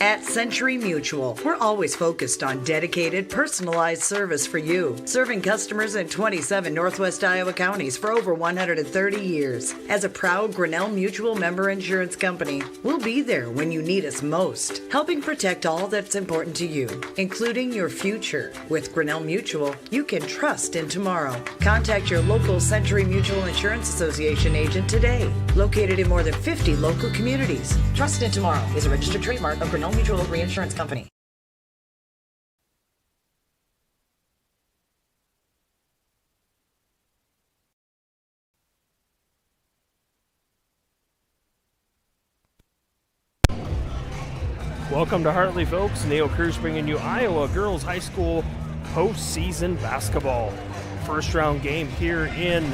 At Century Mutual, we're always focused on dedicated, personalized service for you, serving customers in 27 Northwest Iowa counties for over 130 years. As a proud Grinnell Mutual member insurance company, we'll be there when you need us most, helping protect all that's important to you, including your future. With Grinnell Mutual, you can trust in tomorrow. Contact your local Century Mutual Insurance Association agent today, located in more than 50 local communities. Trust in tomorrow is a registered trademark of Grinnell Mutual Reinsurance Company. Welcome to Hartley, folks. Neil Cruz bringing you Iowa Girls High School postseason basketball. First round game here in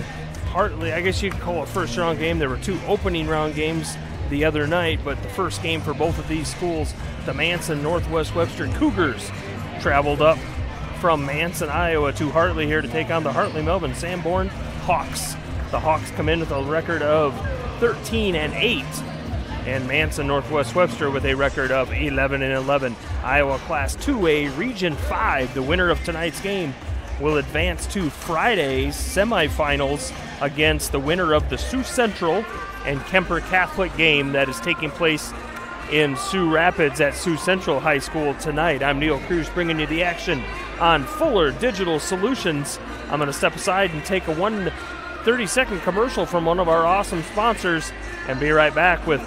Hartley. I guess you could call it first round game. There were two opening round games the other night, but the first game for both of these schools, the Manson-Northwest Webster Cougars, traveled up from Manson, Iowa to Hartley here to take on the Hartley-Melvin-Sanborn Hawks. The Hawks come in with a record of 13-8, and Manson-Northwest Webster with a record of 11-11. Iowa Class 2A Region 5, the winner of tonight's game, will advance to Friday's semifinals against the winner of the Sioux Central and Kemper Catholic game that is taking place in Sioux Rapids at Sioux Central High School tonight. I'm Neil Cruz bringing you the action on Fuller Digital Solutions. I'm going to step aside and take a 30-second commercial from one of our awesome sponsors and be right back with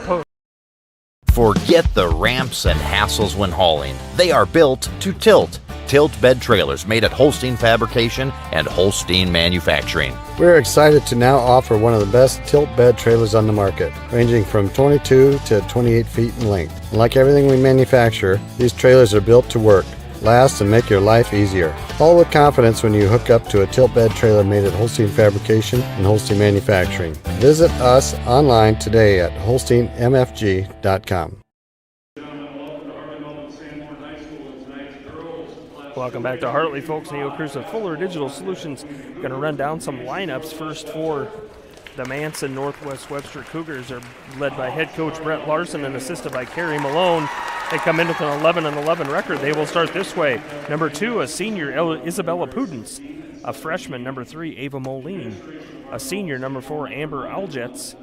Forget the ramps and hassles when hauling. They are built to tilt. Tilt bed trailers made at Holstein Fabrication and Holstein Manufacturing. We're excited to now offer one of the best tilt bed trailers on the market, ranging from 22 to 28 feet in length. And like everything we manufacture, these trailers are built to work, last, and make your life easier. Haul with confidence when you hook up to a tilt bed trailer made at Holstein Fabrication and Holstein Manufacturing. Visit us online today at holsteinmfg.com. Welcome back to Hartley, folks. Neil Cruz of Fuller Digital Solutions. Going to run down some lineups. First for the Manson Northwest Webster Cougars are led by head coach Brett Larson and assisted by Carrie Malone. They come in with an 11-11 record. They will start this way. Number 2, a senior, Isabella Pudens. A freshman, number 3, Ava Moline. A senior, number 4, Amber Aljets.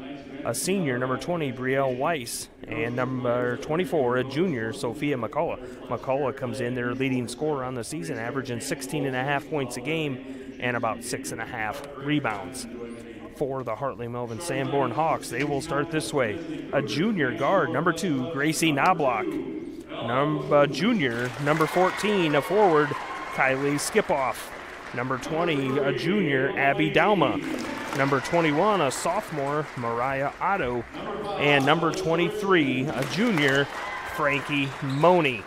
A senior, number 20, Brielle Weiss. And number 24, a junior, Sophia McCullough. McCullough comes in, their leading scorer on the season, averaging 16.5 points a game and about 6.5 rebounds. For the Hartley-Melvin-Sanborn Hawks, they will start this way. A junior guard, number 2, Gracie Knobloch. Junior, number 14, a forward, Kylie Skipoff. Number 20, a junior, Abby Dauma. Number 21, a sophomore, Mariah Otto. And number 23, a junior, Frankie Money.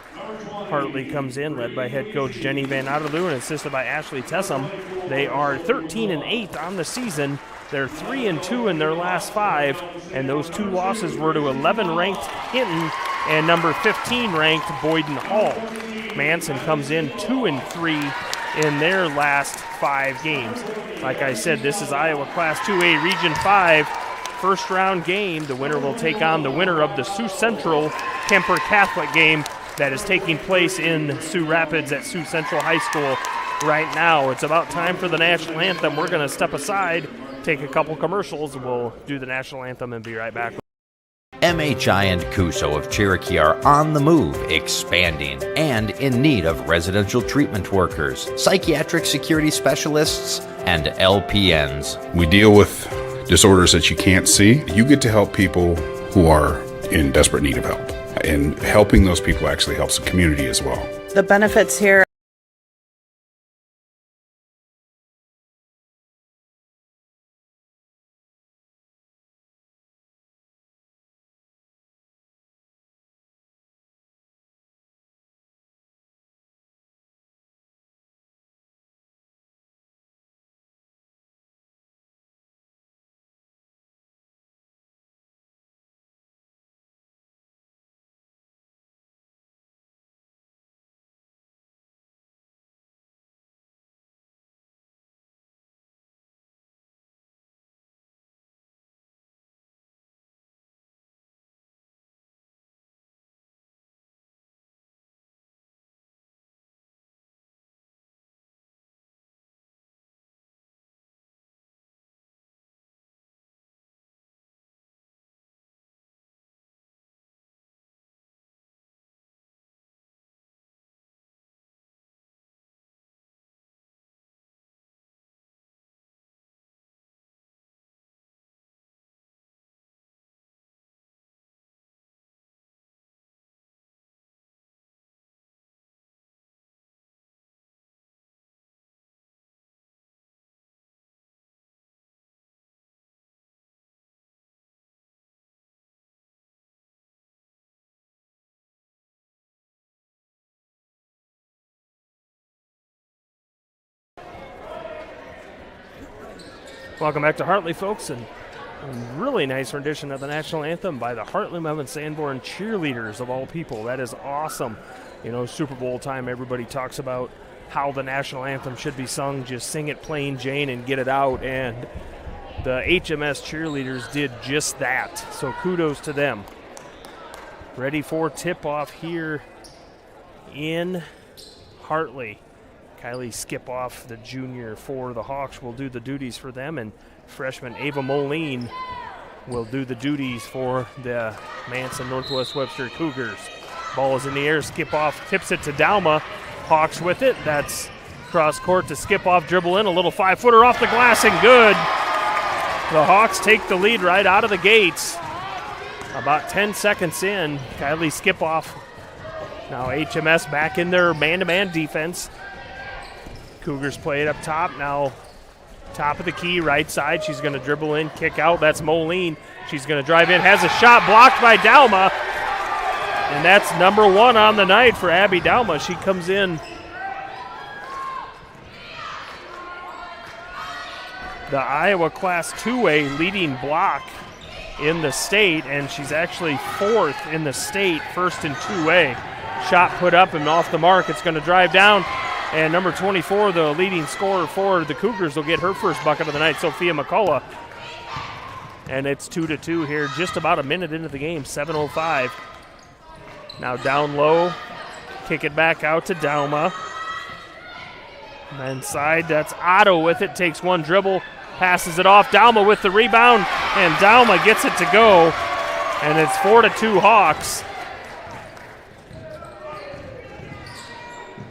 Hartley comes in, led by head coach Jenny Van Otterloo and assisted by Ashley Tessum. They are 13-8 on the season. They're 3-2 in their last 5, and those 2 losses were to 11-ranked Hinton and number 15-ranked Boyden Hall. Manson comes in 2-3 in their last 5 games. Like I said, this is Iowa Class 2A Region 5 first round game. The winner will take on the winner of the Sioux Central Kemper Catholic game that is taking place in Sioux Rapids at Sioux Central High School right now. It's about time for the national anthem. We're going to step aside, take a couple commercials, and we'll do the national anthem and be right back. MHI and Cuso of Cherokee are on the move, expanding, and in need of residential treatment workers, psychiatric security specialists, and LPNs. We deal with disorders that you can't see. You get to help people who are in desperate need of help. And helping those people actually helps the community as well. The benefits here Welcome back to Hartley, folks, and a really nice rendition of the national anthem by the Hartley-Melvin-Sanborn cheerleaders of all people. That is awesome. You know, Super Bowl time, everybody talks about how the national anthem should be sung. Just sing it plain Jane and get it out, and the HMS cheerleaders did just that. So kudos to them. Ready for tip-off here in Hartley. Kylie Skipoff, the junior for the Hawks, will do the duties for them, and freshman Ava Moline will do the duties for the Manson Northwest Webster Cougars. Ball is in the air. Skipoff tips it to Dalma. Hawks with it. That's cross court to Skipoff. Dribble in. A little 5-footer off the glass and good. The Hawks take the lead right out of the gates. About 10 seconds in. Kylie Skipoff. Now HMS back in their man-to-man defense. Cougars play it up top. Now top of the key, right side. She's going to dribble in, kick out. That's Moline. She's going to drive in. Has a shot blocked by Dalma. And that's number 1 on the night for Abby Dalma. She comes in the Iowa Class 2A leading block in the state, and she's actually 4th in the state, 1st in 2A. Shot put up and off the mark. It's going to drive down. And number 24, the leading scorer for the Cougars, will get her first bucket of the night, Sophia McCullough. And it's 2-2 here, just about a minute into the game, 7:05. Now down low, kick it back out to Dalma. Inside, that's Otto with it, takes one dribble, passes it off. Dalma with the rebound, and Dalma gets it to go. And it's 4-2 Hawks.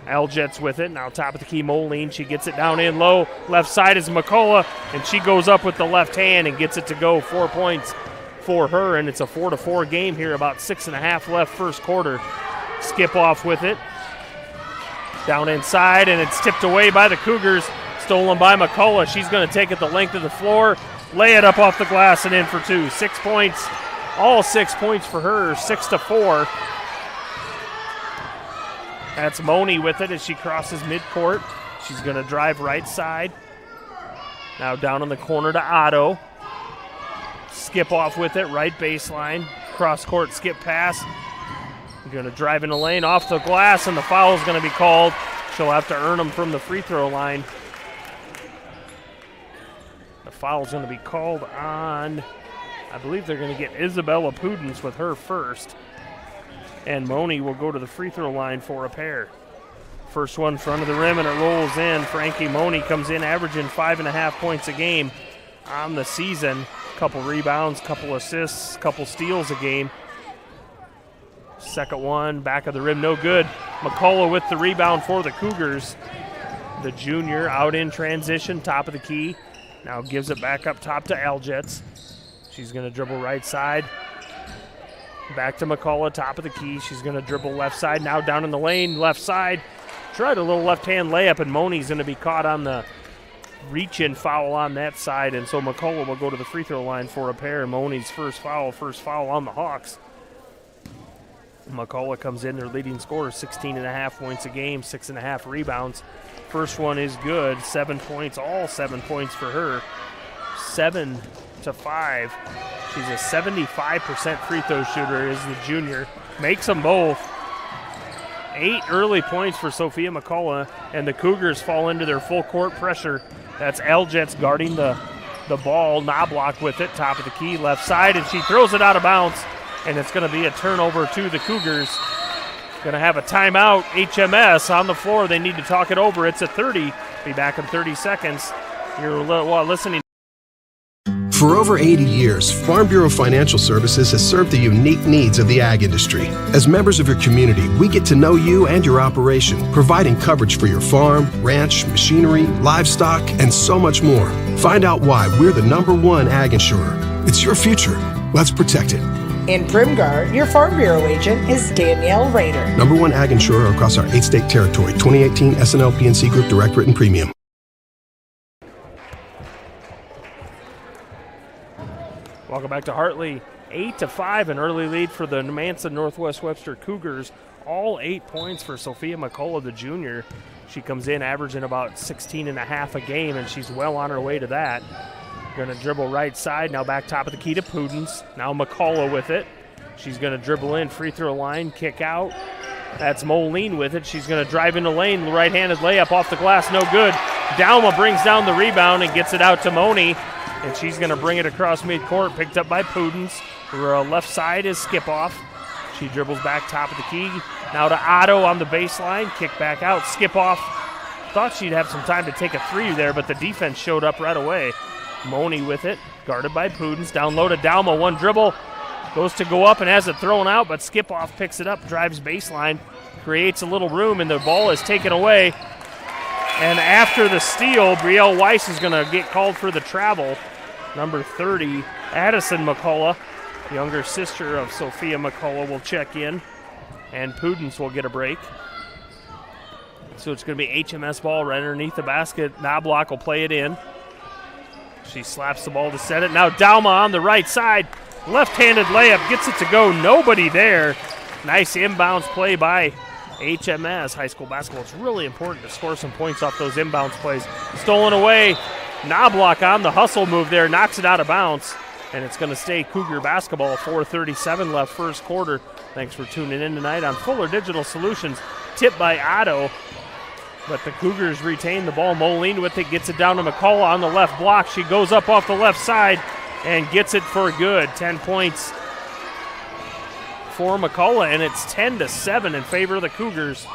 Aljets with it. Now top of the key, Moline. She gets it down in low. Left side is McCullough, and she goes up with the left hand and gets it to go. 4 points for her, and it's a 4-4 game here. About 6.5 left first quarter. Skipoff with it. Down inside, and it's tipped away by the Cougars. Stolen by McCullough. She's going to take it the length of the floor. Lay it up off the glass and in for 2. 6 points. All 6 points for her. 6-4. That's Moni with it as she crosses midcourt. She's going to drive right side. Now down in the corner to Otto. Skipoff with it, right baseline. Cross court skip pass. Going to drive in the lane off the glass, and the foul is going to be called. She'll have to earn them from the free throw line. The foul is going to be called on, I believe they're going to get Isabella Pudens with her first. And Moni will go to the free throw line for a pair. First one front of the rim, and it rolls in. Frankie Moni comes in averaging 5.5 points a game on the season. Couple rebounds, couple assists, couple steals a game. Second one, back of the rim, no good. McCullough with the rebound for the Cougars. The junior out in transition, top of the key. Now gives it back up top to Aljets. She's going to dribble right side. Back to McCullough, top of the key. She's going to dribble left side. Now down in the lane, left side. Tried a little left-hand layup, and Moni's going to be caught on the reach-in foul on that side, and so McCullough will go to the free throw line for a pair. Moni's first foul on the Hawks. McCullough comes in, their leading scorer, 16.5 points a game, 6.5 rebounds. First one is good, 7 points, all 7 points for her. 7-5. She's a 75% free throw shooter, is the junior. Makes them both. 8 early points for Sophia McCullough, and the Cougars fall into their full court pressure. That's Aljets guarding the ball. Knobloch with it, top of the key, left side, and she throws it out of bounds, and it's going to be a turnover to the Cougars. Going to have a timeout. HMS on the floor. They need to talk it over. It's a 30. Be back in 30 seconds. You're listening. For over 80 years, Farm Bureau Financial Services has served the unique needs of the ag industry. As members of your community, we get to know you and your operation, providing coverage for your farm, ranch, machinery, livestock, and so much more. Find out why we're the #1 ag insurer. It's your future. Let's protect it. In Primgar, your Farm Bureau agent is Danielle Rader. #1 ag insurer across our 8-state territory. 2018 SNL PNC Group Direct Written Premium. Welcome back to Hartley. 8-5, an early lead for the Manson Northwest Webster Cougars. All 8 points for Sophia McCullough, the junior. She comes in averaging about 16.5 a game, and she's well on her way to that. Going to dribble right side. Now back top of the key to Pudens. Now McCullough with it. She's going to dribble in. Free throw line. Kick out. That's Moline with it. She's going to drive into lane. Right-handed layup off the glass. No good. Dalma brings down the rebound and gets it out to Moni. And she's going to bring it across midcourt. Picked up by Pudens. Her left side is skip off. She dribbles back top of the key. Now to Otto on the baseline. Kick back out. Skip off. Thought she'd have some time to take a three there, but the defense showed up right away. Moni with it. Guarded by Pudens. Down low to Dalma. One dribble. Goes to go up and has it thrown out, but skip off picks it up. Drives baseline. Creates a little room, and the ball is taken away. And after the steal, Brielle Weiss is going to get called for the travel. Number 30, Addison McCullough, younger sister of Sophia McCullough, will check in. And Pudens will get a break. So it's going to be HMS ball right underneath the basket. Knobloch will play it in. She slaps the ball to set it. Now Dalma on the right side. Left-handed layup, gets it to go. Nobody there. Nice inbounds play by HMS. High school basketball, it's really important to score some points off those inbounds plays. Stolen away. Knobloch on the hustle move there, knocks it out of bounds, and it's going to stay Cougar basketball. 4:37 left first quarter. Thanks for tuning in tonight on Fuller Digital Solutions. Tipped by Otto, but the Cougars retain the ball. Moline with it, gets it down to McCullough on the left block. She goes up off the left side and gets it for good. 10 points for McCullough, and it's 10-7 in favor of the Cougars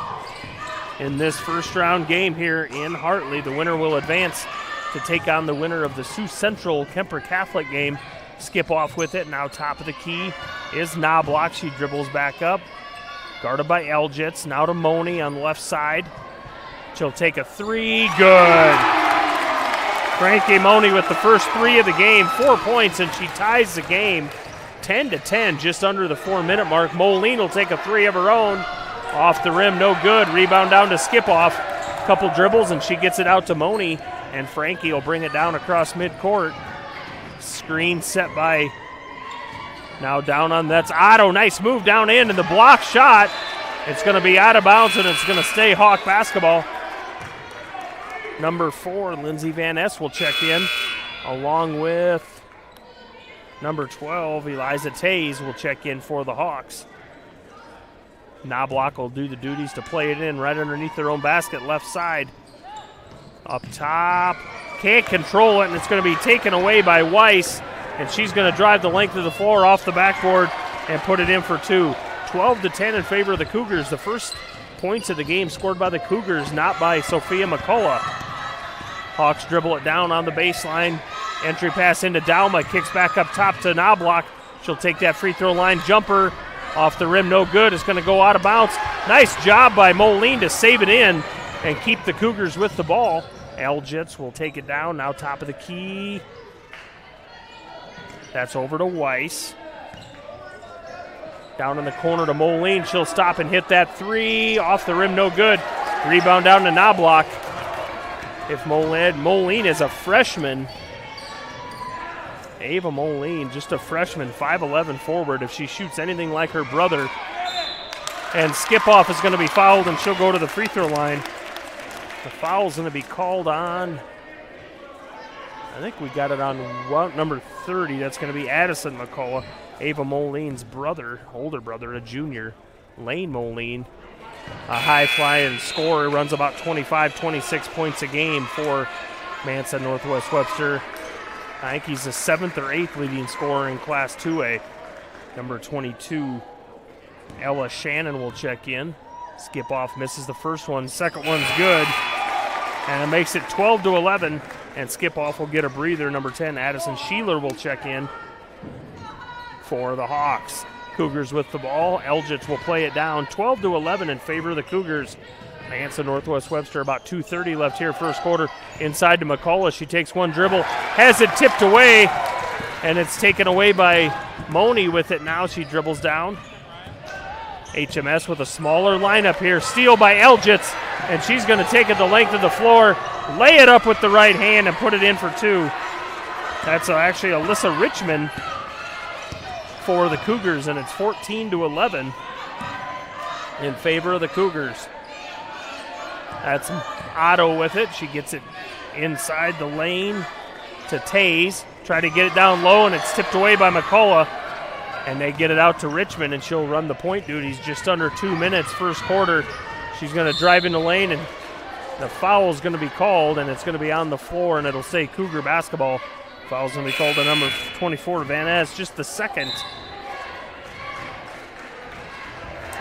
in this first round game here in Hartley. The winner will advance to take on the winner of the Sioux Central Kemper Catholic game. Skip off with it. Now top of the key is Knobloch. She dribbles back up. Guarded by Eljits. Now to Moni on the left side. She'll take a three. Good. Frankie Moni with the first three of the game. 4 points, and she ties the game 10-10, just under the 4-minute mark. Moline will take a three of her own. Off the rim, no good. Rebound down to Skip Off. Couple dribbles, and she gets it out to Moni, and Frankie will bring it down across midcourt. Screen set by, now down on, that's Otto. Nice move down in, and the block shot. It's going to be out of bounds, and it's going to stay Hawk basketball. Number 4, Lindsey Van Ness will check in, along with number 12, Eliza Tays will check in for the Hawks. Knobloch will do the duties to play it in right underneath their own basket, left side. Up top, can't control it, and it's going to be taken away by Weiss, and she's going to drive the length of the floor off the backboard and put it in for two. 12-10 in favor of the Cougars. The first points of the game scored by the Cougars, not by Sophia McCullough. Hawks dribble it down on the baseline. Entry pass into Dalma, kicks back up top to Knobloch. She'll take that free throw line jumper off the rim, no good. It's going to go out of bounds. Nice job by Moline to save it in and keep the Cougars with the ball. Eljits will take it down, now top of the key. That's over to Weiss. Down in the corner to Moline. She'll stop and hit that three. Off the rim, no good. Rebound down to Knobloch. If Moline is a freshman, Ava Moline, just a freshman, 5'11" forward. If she shoots anything like her brother, and Skip Off is going to be fouled, and she'll go to the free throw line. The foul's going to be called on, I think we got it on number 30. That's going to be Addison McCullough, Ava Moline's brother, older brother, a junior. Lane Moline, a high-flying scorer, runs about 25, 26 points a game for Manson Northwest Webster. I think he's the 7th or 8th leading scorer in Class 2A. Number 22, Ella Shannon will check in. Skip Off misses the first one. Second one's good. And it makes it 12-11. And Skip Off will get a breather. Number 10, Addison Sheeler will check in for the Hawks. Cougars with the ball. Eljits will play it down. 12-11 in favor of the Cougars. Manson Northwest Webster, about 2:30 left here first quarter. Inside to McCullough. She takes one dribble. Has it tipped away. And it's taken away by Moni with it now. She dribbles down. HMS with a smaller lineup here. Steal by Eljits. And she's going to take it the length of the floor. Lay it up with the right hand and put it in for two. That's actually Alyssa Richmond for the Cougars, and it's 14-11 in favor of the Cougars. That's Otto with it. She gets it inside the lane. to Taze. Try to get it down low, and it's tipped away by McCullough. And they get it out to Richmond, and she'll run the point duties. Just under 2 minutes, first quarter. She's going to drive in the lane, and the foul is going to be called, and it's going to be on the floor, and it'll say Cougar basketball. Foul's going to be called to number 24, Van Ness, just the second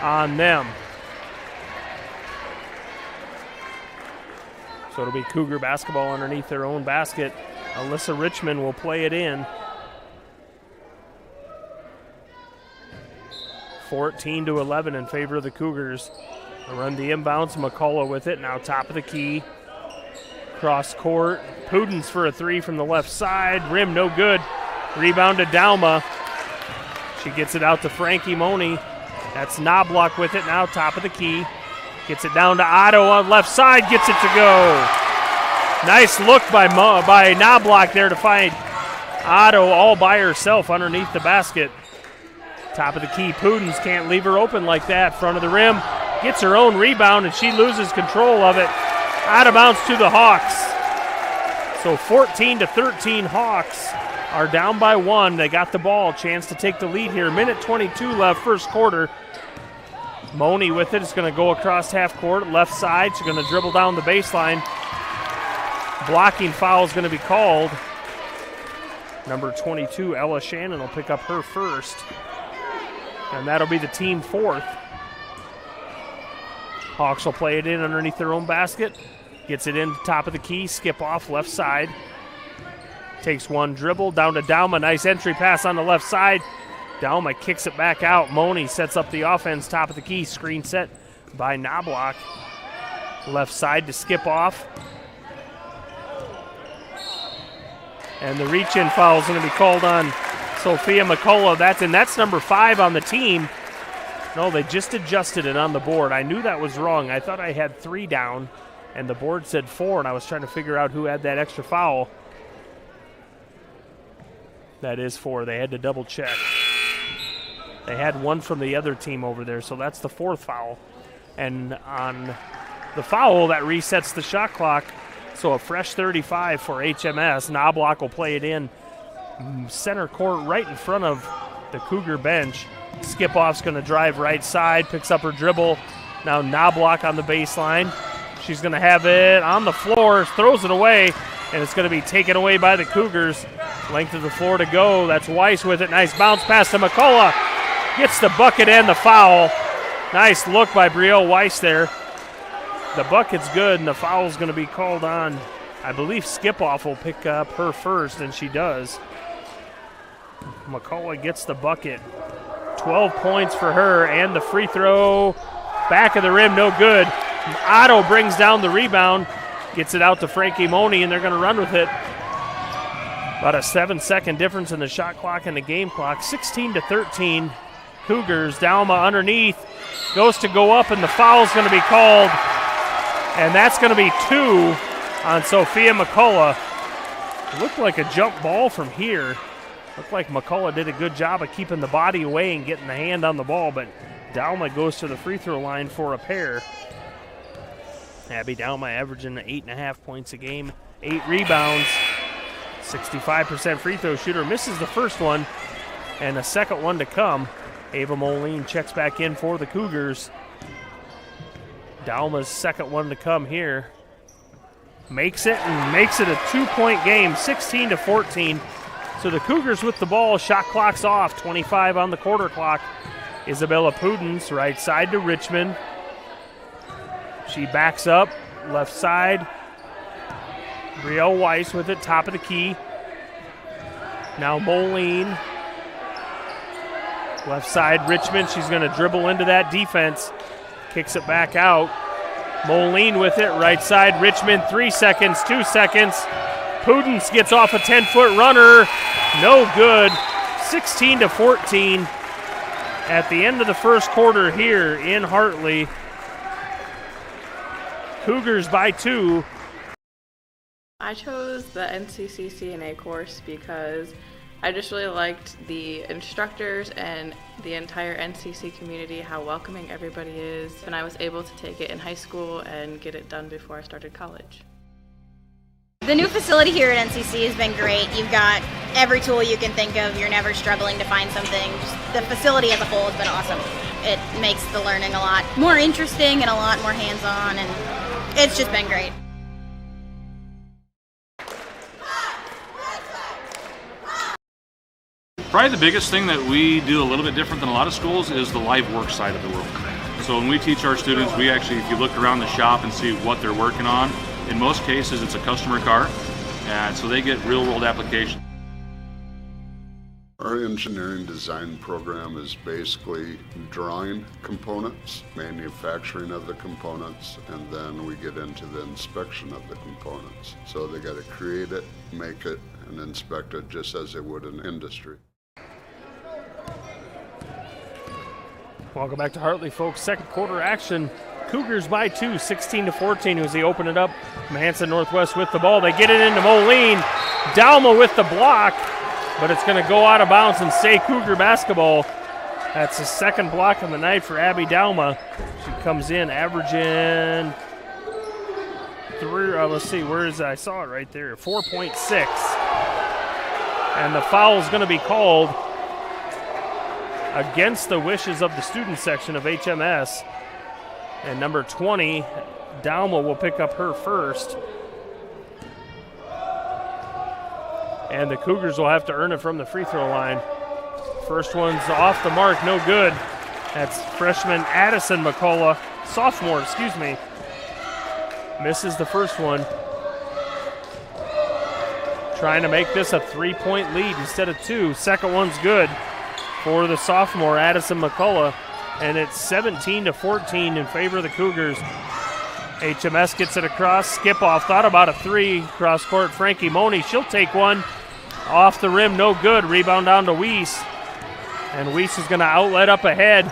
on them. So it'll be Cougar basketball underneath their own basket. Alyssa Richmond will play it in. 14-11 in favor of the Cougars. They'll run the inbounds. McCullough with it. Now top of the key. Cross court. Pudens for a three from the left side. Rim no good. Rebound to Dauma. She gets it out to Frankie Money. That's Knobloch with it. Now top of the key. Gets it down to Otto on left side. Gets it to go. Nice look by Knobloch there to find Otto all by herself underneath the basket. Top of the key, Pudens can't leave her open like that. Front of the rim, gets her own rebound, and she loses control of it. Out of bounds to the Hawks. So 14-13 Hawks are down by 1. They got the ball, chance to take the lead here. Minute 22 left, first quarter. Money with it. It's going to go across half court, left side. She's going to dribble down the baseline. Blocking foul is going to be called. Number 22, Ella Shannon, will pick up her first. And that'll be the team fourth. Hawks will play it in underneath their own basket. Gets it in top of the key, skip off left side. Takes one dribble, down to Dauma. Nice entry pass on the left side. Dauma kicks it back out. Money sets up the offense, top of the key. Screen set by Knobloch. Left side to skip off. And the reach-in foul is going to be called on Sophia McCullough. That's number 5 on the team. No, they just adjusted it on the board. I knew that was wrong. I thought I had 3 down, and the board said 4, and I was trying to figure out who had that extra foul. That is 4. They had to double check. They had one from the other team over there, so that's the 4th foul. And on the foul, that resets the shot clock. So a fresh 35 for HMS. Knobloch will play it in center court right in front of the Cougar bench. Skip-off's going to drive right side, picks up her dribble. Now Knobloch on the baseline. She's going to have it on the floor, throws it away, and it's going to be taken away by the Cougars. Length of the floor to go. That's Weiss with it. Nice bounce pass to McCullough. Gets the bucket and the foul. Nice look by Brielle Weiss there. The bucket's good, and the foul's going to be called on. I believe Skip-off will pick up her first, and she does. McCullough gets the bucket. 12 points for her, and the free throw. Back of the rim, no good. Otto brings down the rebound, gets it out to Frankie Money, and they're going to run with it. About a 7-second difference in the shot clock and the game clock. 16-13. Cougars. Dauma underneath. Goes to go up, and the foul's going to be called. And that's going to be 2 on Sophia McCullough. It looked like a jump ball from here. Looked like McCullough did a good job of keeping the body away and getting the hand on the ball, but Dauma goes to the free throw line for a pair. Abby Dauma averaging 8.5 points a game, 8 rebounds, 65% free throw shooter. Misses the first one, and a second one to come. Ava Moline checks back in for the Cougars. Dauma's second one to come here. Makes it, and makes it a 2-point game, 16-14. So the Cougars with the ball, shot clock's off, 25 on the quarter clock. Isabella Pudens, right side to Richmond. She backs up, left side. Brielle Weiss with it, top of the key. Now Moline. Left side, Richmond, she's gonna dribble into that defense. Kicks it back out. Moline with it, right side, Richmond, 3 seconds, 2 seconds. Pudens gets off a 10-foot runner, no good. 16-14 at the end of the first quarter here in Hartley. Cougars by 2. I chose the NCC CNA course because I just really liked the instructors and the entire NCC community, how welcoming everybody is. And I was able to take it in high school and get it done before I started college. The new facility here at NCC has been great. You've got every tool you can think of. You're never struggling to find something. Just the facility as a whole has been awesome. It makes the learning a lot more interesting and a lot more hands-on, and it's just been great. Probably the biggest thing that we do a little bit different than a lot of schools is the live work side of the world. So when we teach our students, we actually, if you look around the shop and see what they're working on, in most cases it's a customer car, and so they get real-world application. Our engineering design program is basically drawing components, manufacturing of the components, and then we get into the inspection of the components. So they got to create it, make it, and inspect it just as they would in industry. Welcome back to Hartley, folks. Second quarter action. Cougars by 2, 16-14 as they open it up. Manson Northwest with the ball. They get it into Moline. Dalma with the block, but it's going to go out of bounds and stay Cougar basketball. That's the second block of the night for Abby Dalma. She comes in averaging let's see, where is it? I saw it right there, 4.6. And the foul is going to be called against the wishes of the student section of HMS. And number 20, Dalma, will pick up her first. And the Cougars will have to earn it from the free throw line. First one's off the mark, no good. That's freshman Addison McCullough, sophomore, misses the first one. Trying to make this a 3-point lead instead of 2. Second one's good for the sophomore Addison McCullough, and it's 17-14 in favor of the Cougars. HMS gets it across. Skip off, thought about a 3 cross court. Frankie Money, she'll take one off the rim, no good. Rebound down to Weiss, and Weiss is going to outlet up ahead.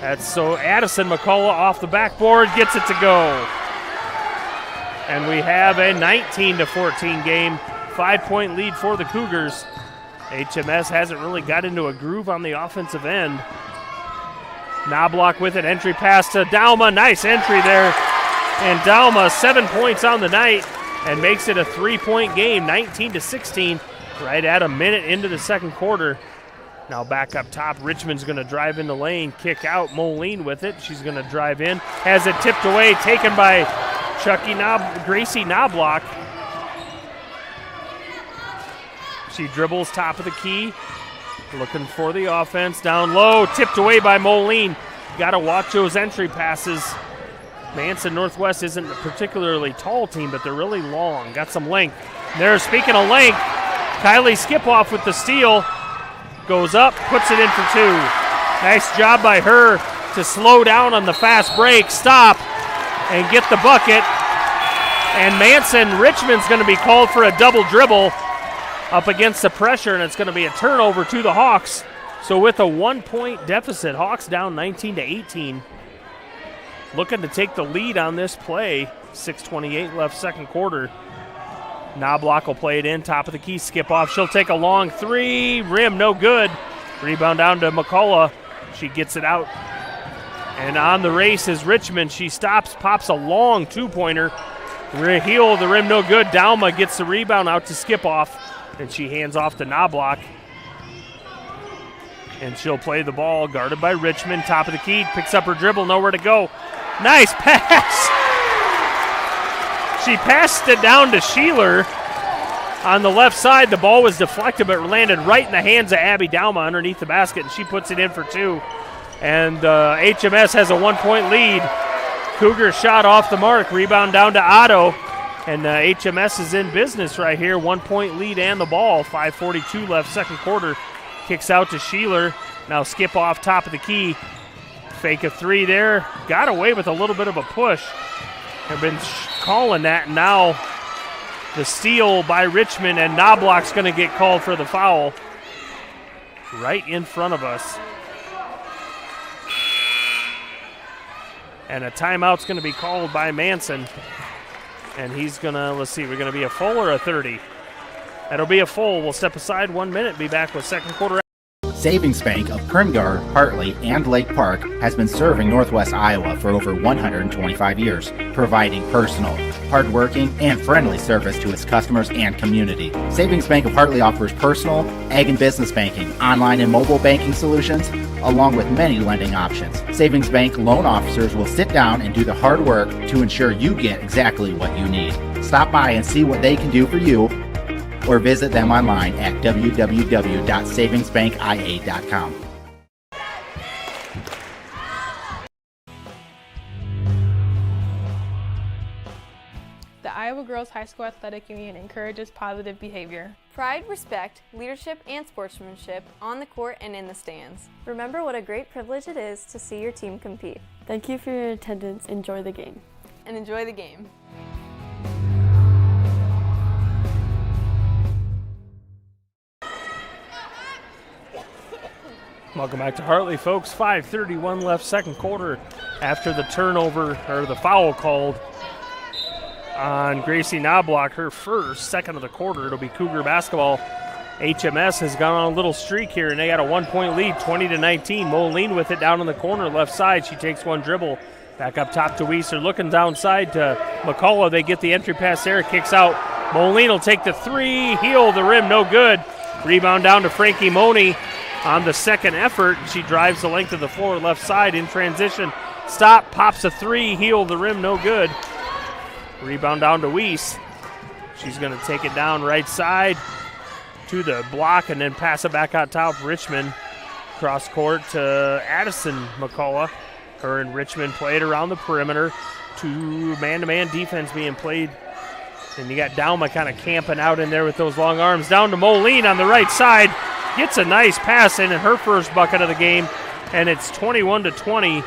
That's so Addison McCullough off the backboard gets it to go, and we have a 19-14 game. 5-point lead for the Cougars. HMS hasn't really got into a groove on the offensive end. Knobloch with it, entry pass to Dalma. Nice entry there. And Dalma 7 points on the night and makes it a 3-point game, 19-16, right at a minute into the second quarter. Now back up top, Richmond's going to drive in the lane, kick out. Moline with it. She's going to drive in. Has it tipped away, taken by Gracie Knobloch. She dribbles top of the key, looking for the offense. Down low, tipped away by Moline. Got to watch those entry passes. Manson Northwest isn't a particularly tall team, but they're really long. Got some length. There, speaking of length, Kylie Skipoff with the steal. Goes up, puts it in for 2. Nice job by her to slow down on the fast break, stop, and get the bucket. And Richmond's going to be called for a double dribble up against the pressure, and it's going to be a turnover to the Hawks. So with a 1-point deficit, Hawks down 19-18. Looking to take the lead on this play. 6:28 left second quarter. Knobloch will play it in, top of the key, skip off. She'll take a long 3, rim no good. Rebound down to McCullough. She gets it out. And on the race is Richmond. She stops, pops a long 2-pointer. Heel of the rim no good. Dalma gets the rebound out to skip off. And she hands off to Knobloch. And she'll play the ball, guarded by Richmond. Top of the key, picks up her dribble, nowhere to go. Nice pass. She passed it down to Sheeler on the left side. The ball was deflected, but landed right in the hands of Abby Dalma underneath the basket, and she puts it in for 2. And HMS has a 1-point lead. Cougar shot off the mark. Rebound down to Otto. And HMS is in business right here. 1-point lead and the ball. 5:42 left second quarter. Kicks out to Sheeler. Now skip off top of the key. Fake a 3 there. Got away with a little bit of a push. They've been calling that. And now the steal by Richmond, and Knobloch's going to get called for the foul right in front of us. And a timeout's going to be called by Manson. And he's going to, let's see, we're going to be a full or a 30? That'll be a full. We'll step aside 1 minute, be back with second quarter. Savings Bank of Primgar, Hartley, and Lake Park has been serving Northwest Iowa for over 125 years, providing personal, hardworking, and friendly service to its customers and community. Savings Bank of Hartley offers personal, ag and business banking, online and mobile banking solutions, along with many lending options. Savings Bank loan officers will sit down and do the hard work to ensure you get exactly what you need. Stop by and see what they can do for you, or visit them online at www.savingsbankia.com. The Iowa Girls High School Athletic Union encourages positive behavior. Pride, respect, leadership, and sportsmanship on the court and in the stands. Remember what a great privilege it is to see your team compete. Thank you for your attendance. Enjoy the game. And enjoy the game. Welcome back to Hartley, folks. 5:31 left, second quarter, after the turnover, or the foul called on Gracie Knobloch, her first, second of the quarter. It'll be Cougar basketball. HMS has gone on a little streak here, and they got a 1-point lead, 20-19. Moline with it down in the corner, left side. She takes one dribble. Back up top to Weiss. They're looking downside to McCullough. They get the entry pass there, kicks out. Moline will take the three, heel the rim, no good. Rebound down to Frankie Money. On the second effort, she drives the length of the floor, left side in transition. Stop, pops a three, heel the rim, no good. Rebound down to Weiss. She's going to take it down right side to the block and then pass it back out top. Richmond cross court to Addison McCullough. Her and Richmond played around the perimeter. Two man-to-man defense being played. And you got Dauma kind of camping out in there with those long arms. Down to Moline on the right side. Gets a nice pass in her first bucket of the game, and it's 21-20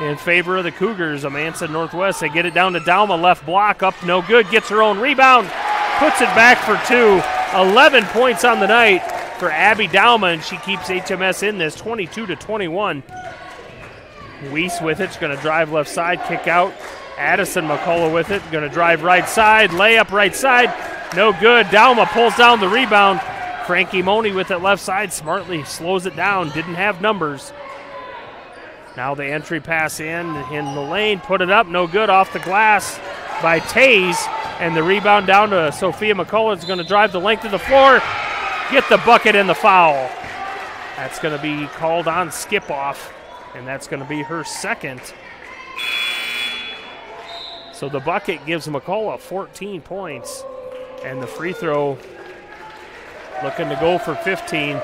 in favor of the Cougars. A Manson Northwest. They get it down to Dauma, left block, up no good. Gets her own rebound, puts it back for two. 11 points on the night for Abby Dauma, and she keeps HMS in this, 22-21. Weiss with it. She's going to drive left side, kick out. Addison McCullough with it. Going to drive right side, layup right side. No good. Dauma pulls down the rebound. Frankie Money with it left side, smartly slows it down, didn't have numbers. Now the entry pass in the lane, put it up, no good, off the glass by Taze, and the rebound down to Sophia McCullough. Is going to drive the length of the floor, get the bucket and the foul. That's going to be called on skip-off, and that's going to be her second. So the bucket gives McCullough 14 points, and the free throw looking to go for 15.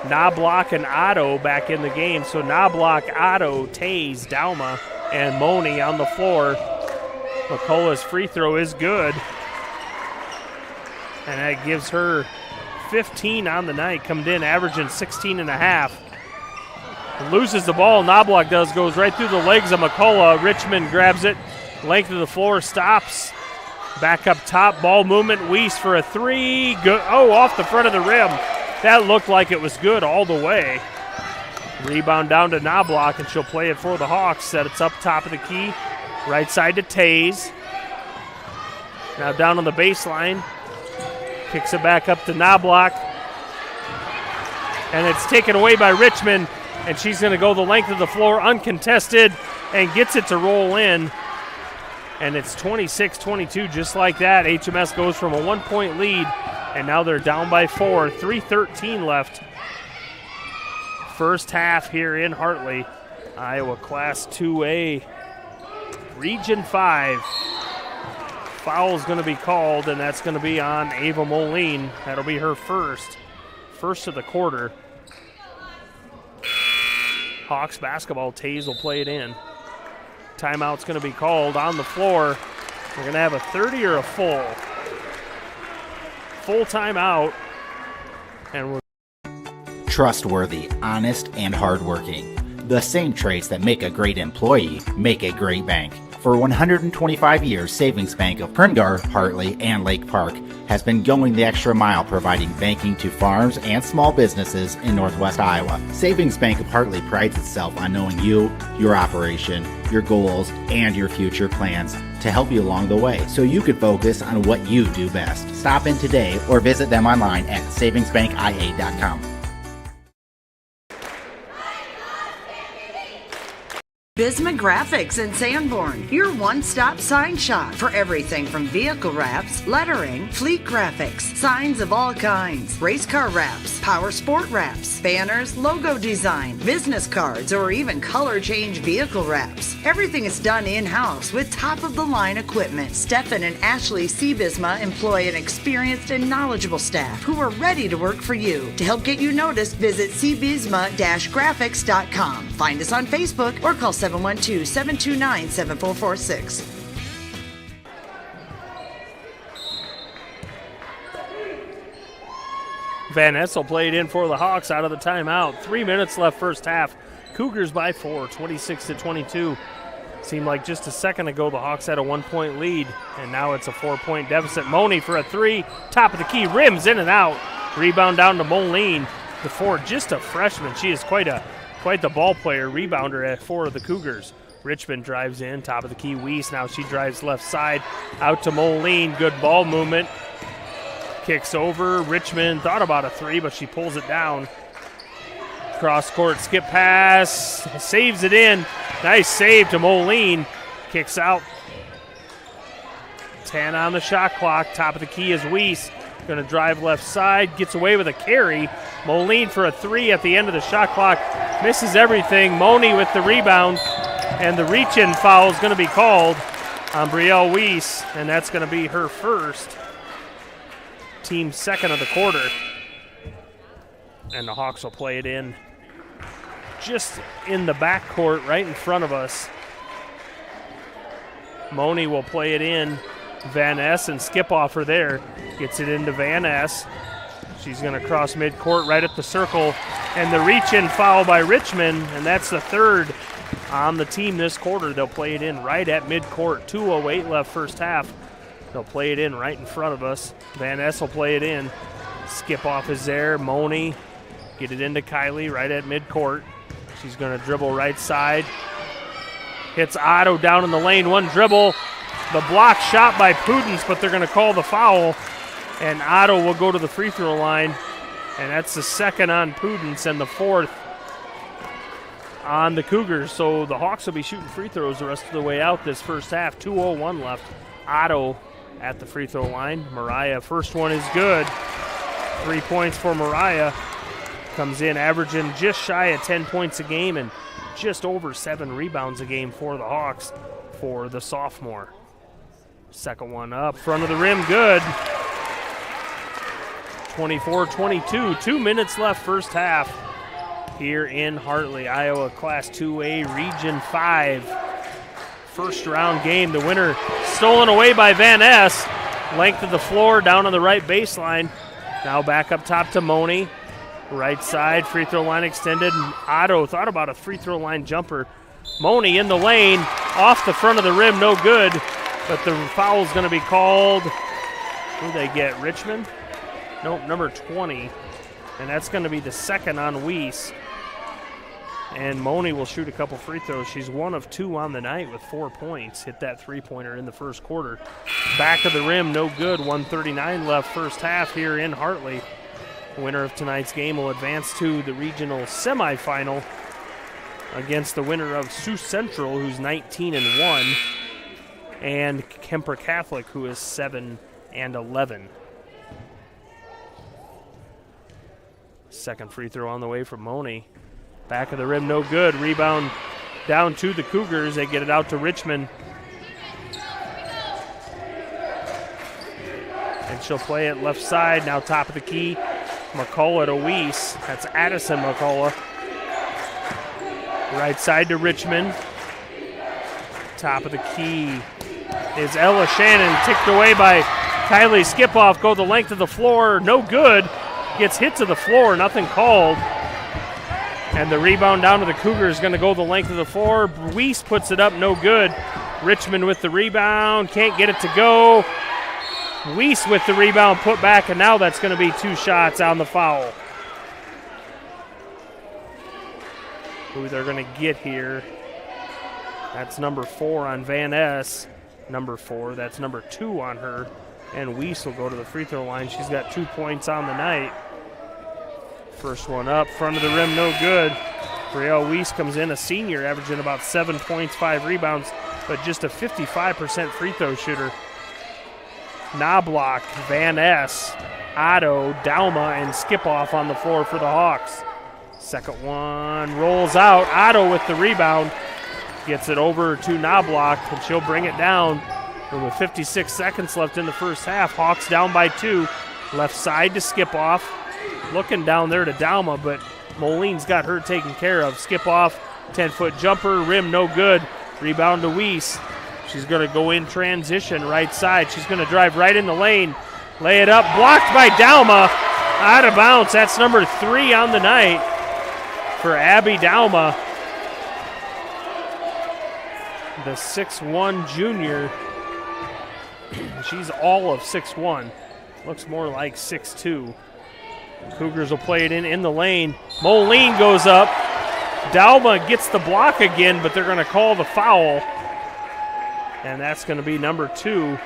Knobloch and Otto back in the game. So Knobloch, Otto, Taze, Dauma, and Money on the floor. McCullough's free throw is good. And that gives her 15 on the night. Coming in, averaging 16 and a half. Loses the ball, Knobloch does. Goes right through the legs of McCullough. Richmond grabs it. Length of the floor, stops. Back up top, ball movement. Weiss for a three. Good. Oh, off the front of the rim. That looked like it was good all the way. Rebound down to Knobloch, and she'll play it for the Hawks. Set it's up top of the key. Right side to Taze. Now down on the baseline. Kicks it back up to Knobloch. And it's taken away by Richmond, and she's going to go the length of the floor uncontested and gets it to roll in. And it's 26-22, just like that. HMS goes from a 1-point lead, and now they're down by 4. 3:13 left. First half here in Hartley. Iowa Class 2A, Region 5. Foul's going to be called, and that's going to be on Ava Moline. That'll be her first of the quarter. Hawks basketball. Taze will play it in. Timeout's going to be called on the floor. We're going to have a 30 or a full. Full timeout. And we're Trustworthy, honest, and hardworking. The same traits that make a great employee make a great bank. For 125 years, Savings Bank of Primgar, Hartley, and Lake Park has been going the extra mile providing banking to farms and small businesses in Northwest Iowa. Savings Bank of Hartley prides itself on knowing you, your operation, your goals, and your future plans to help you along the way so you can focus on what you do best. Stop in today or visit them online at savingsbankia.com. Bisma Graphics in Sanborn, your one-stop sign shop for everything from vehicle wraps, lettering, fleet graphics, signs of all kinds, race car wraps, power sport wraps, banners, logo design, business cards, or even color change vehicle wraps. Everything is done in-house with top-of-the-line equipment. Stefan and Ashley C. Bisma employ an experienced and knowledgeable staff who are ready to work for you. To help get you noticed, visit cbisma-graphics.com. Find us on Facebook or call 712-729-7446. Van Ness will play it in for the Hawks out of the timeout. 3 minutes left first half. Cougars by 4, 26-22. Seemed like just a second ago the Hawks had a 1-point lead, and now it's a 4-point deficit. Money for a three. Top of the key, rims in and out. Rebound down to Moline. The forward, just a freshman. She is quite the ball player, rebounder for the Cougars. Richmond drives in, top of the key, Weiss. Now she drives left side, out to Moline. Good ball movement. Kicks over. Richmond thought about a three, but she pulls it down. Cross court, skip pass, saves it in. Nice save to Moline. Kicks out. 10 on the shot clock. Top of the key is Weiss. Going to drive left side, gets away with a carry. Moline for a three at the end of the shot clock. Misses everything. Moni with the rebound. And the reach-in foul is going to be called on Brielle Weiss, and that's going to be her first. Team second of the quarter. And the Hawks will play it in just in the backcourt right in front of us. Moni will play it in. Van Ness and skip off her there. Gets it into Van Ness. She's going to cross midcourt right at the circle. And the reach-in foul by Richmond, and that's the third on the team this quarter. They'll play it in right at midcourt. 2:08 left first half. They'll play it in right in front of us. Van Ness will play it in. Skip off is there. Moni. Get it into Kylie right at midcourt. She's going to dribble right side. Hits Otto down in the lane. One dribble. The block shot by Pudens, but they're going to call the foul. And Otto will go to the free throw line. And that's the second on Pudens and the fourth on the Cougars. So the Hawks will be shooting free throws the rest of the way out this first half. 2:01 left. Otto at the free throw line. Mariah, first one is good. 3 points for Mariah. Comes in averaging just shy of 10 points a game and just over 7 rebounds a game for the Hawks for the sophomore. Second one up, front of the rim, good. 24-22, 2 minutes left first half here in Hartley, Iowa Class 2A Region 5. First round game, the winner stolen away by Van Ness. Length of the floor down on the right baseline. Now back up top to Moni. Right side, free throw line extended. Otto thought about a free throw line jumper. Moni in the lane, off the front of the rim, no good. But the foul is going to be called. Who they get? Richmond? Nope, number 20. And that's going to be the second on Weiss. And Moni will shoot a couple free throws. She's 1 of 2 on the night with 4 points. Hit that three-pointer in the first quarter. Back of the rim, no good. 1:39 left first half here in Hartley. The winner of tonight's game will advance to the regional semifinal against the winner of Sioux Central, who's 19-1, and Kemper Catholic, who is 7-11. Second free throw on the way from Moni. Back of the rim, no good. Rebound down to the Cougars. They get it out to Richmond. And she'll play it left side. Now top of the key. McCullough to Weiss. That's Addison McCullough. Right side to Richmond. Top of the key is Ella Shannon. Ticked away by Kylie Skipoff. Go the length of the floor. No good. Gets hit to the floor. Nothing called. And the rebound down to the Cougars is going to go the length of the floor. Weiss puts it up. No good. Richmond with the rebound. Can't get it to go. Weiss with the rebound put back, and now that's going to be 2 shots on the foul. Who they're going to get here. That's number 4 on Van Ness. Number 4. That's number 2 on her. And Weiss will go to the free throw line. She's got 2 points on the night. First one up, front of the rim, no good. Brielle Weiss comes in, a senior, averaging about 7 points, 5 rebounds, but just a 55% free throw shooter. Knobloch, Van Ness, Otto, Dauma, and Skip-Off on the floor for the Hawks. Second one rolls out. Otto with the rebound. Gets it over to Knobloch, and she'll bring it down. And with 56 seconds left in the first half, Hawks down by 2. Left side to Skip-Off. Looking down there to Dauma, but Moline's got her taken care of. Skip-Off, 10-foot jumper, rim no good. Rebound to Weiss. She's going to go in transition right side. She's going to drive right in the lane. Lay it up, blocked by Dauma. Out of bounds. That's number 3 on the night for Abby Dauma. The 6'1 junior. She's all of 6'1. Looks more like 6'2. Cougars will play it in the lane. Moline goes up. Dauma gets the block again, but they're going to call the foul. And that's going to be number 2.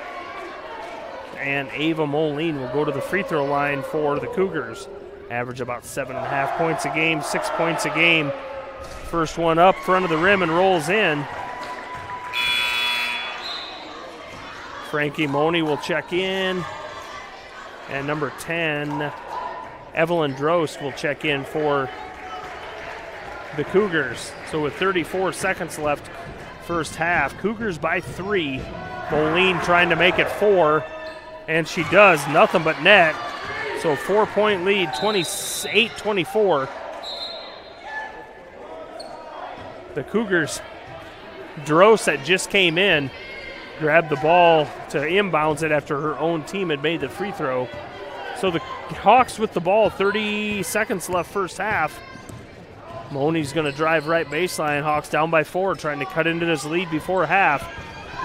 And Ava Moline will go to the free throw line for the Cougars. Average about 7.5 points a game, 6 points a game. First one up front of the rim and rolls in. Frankie Money will check in. And number 10, Evelyn Drost will check in for the Cougars. So with 34 seconds left, first half, Cougars by 3. Moline trying to make it 4, and she does. Nothing but net. So 4-point lead, 28-24. The Cougars, Drost that just came in, grabbed the ball to inbounds it after her own team had made the free throw. So the Hawks with the ball, 30 seconds left first half. Money's going to drive right baseline. Hawks down by 4, trying to cut into this lead before half.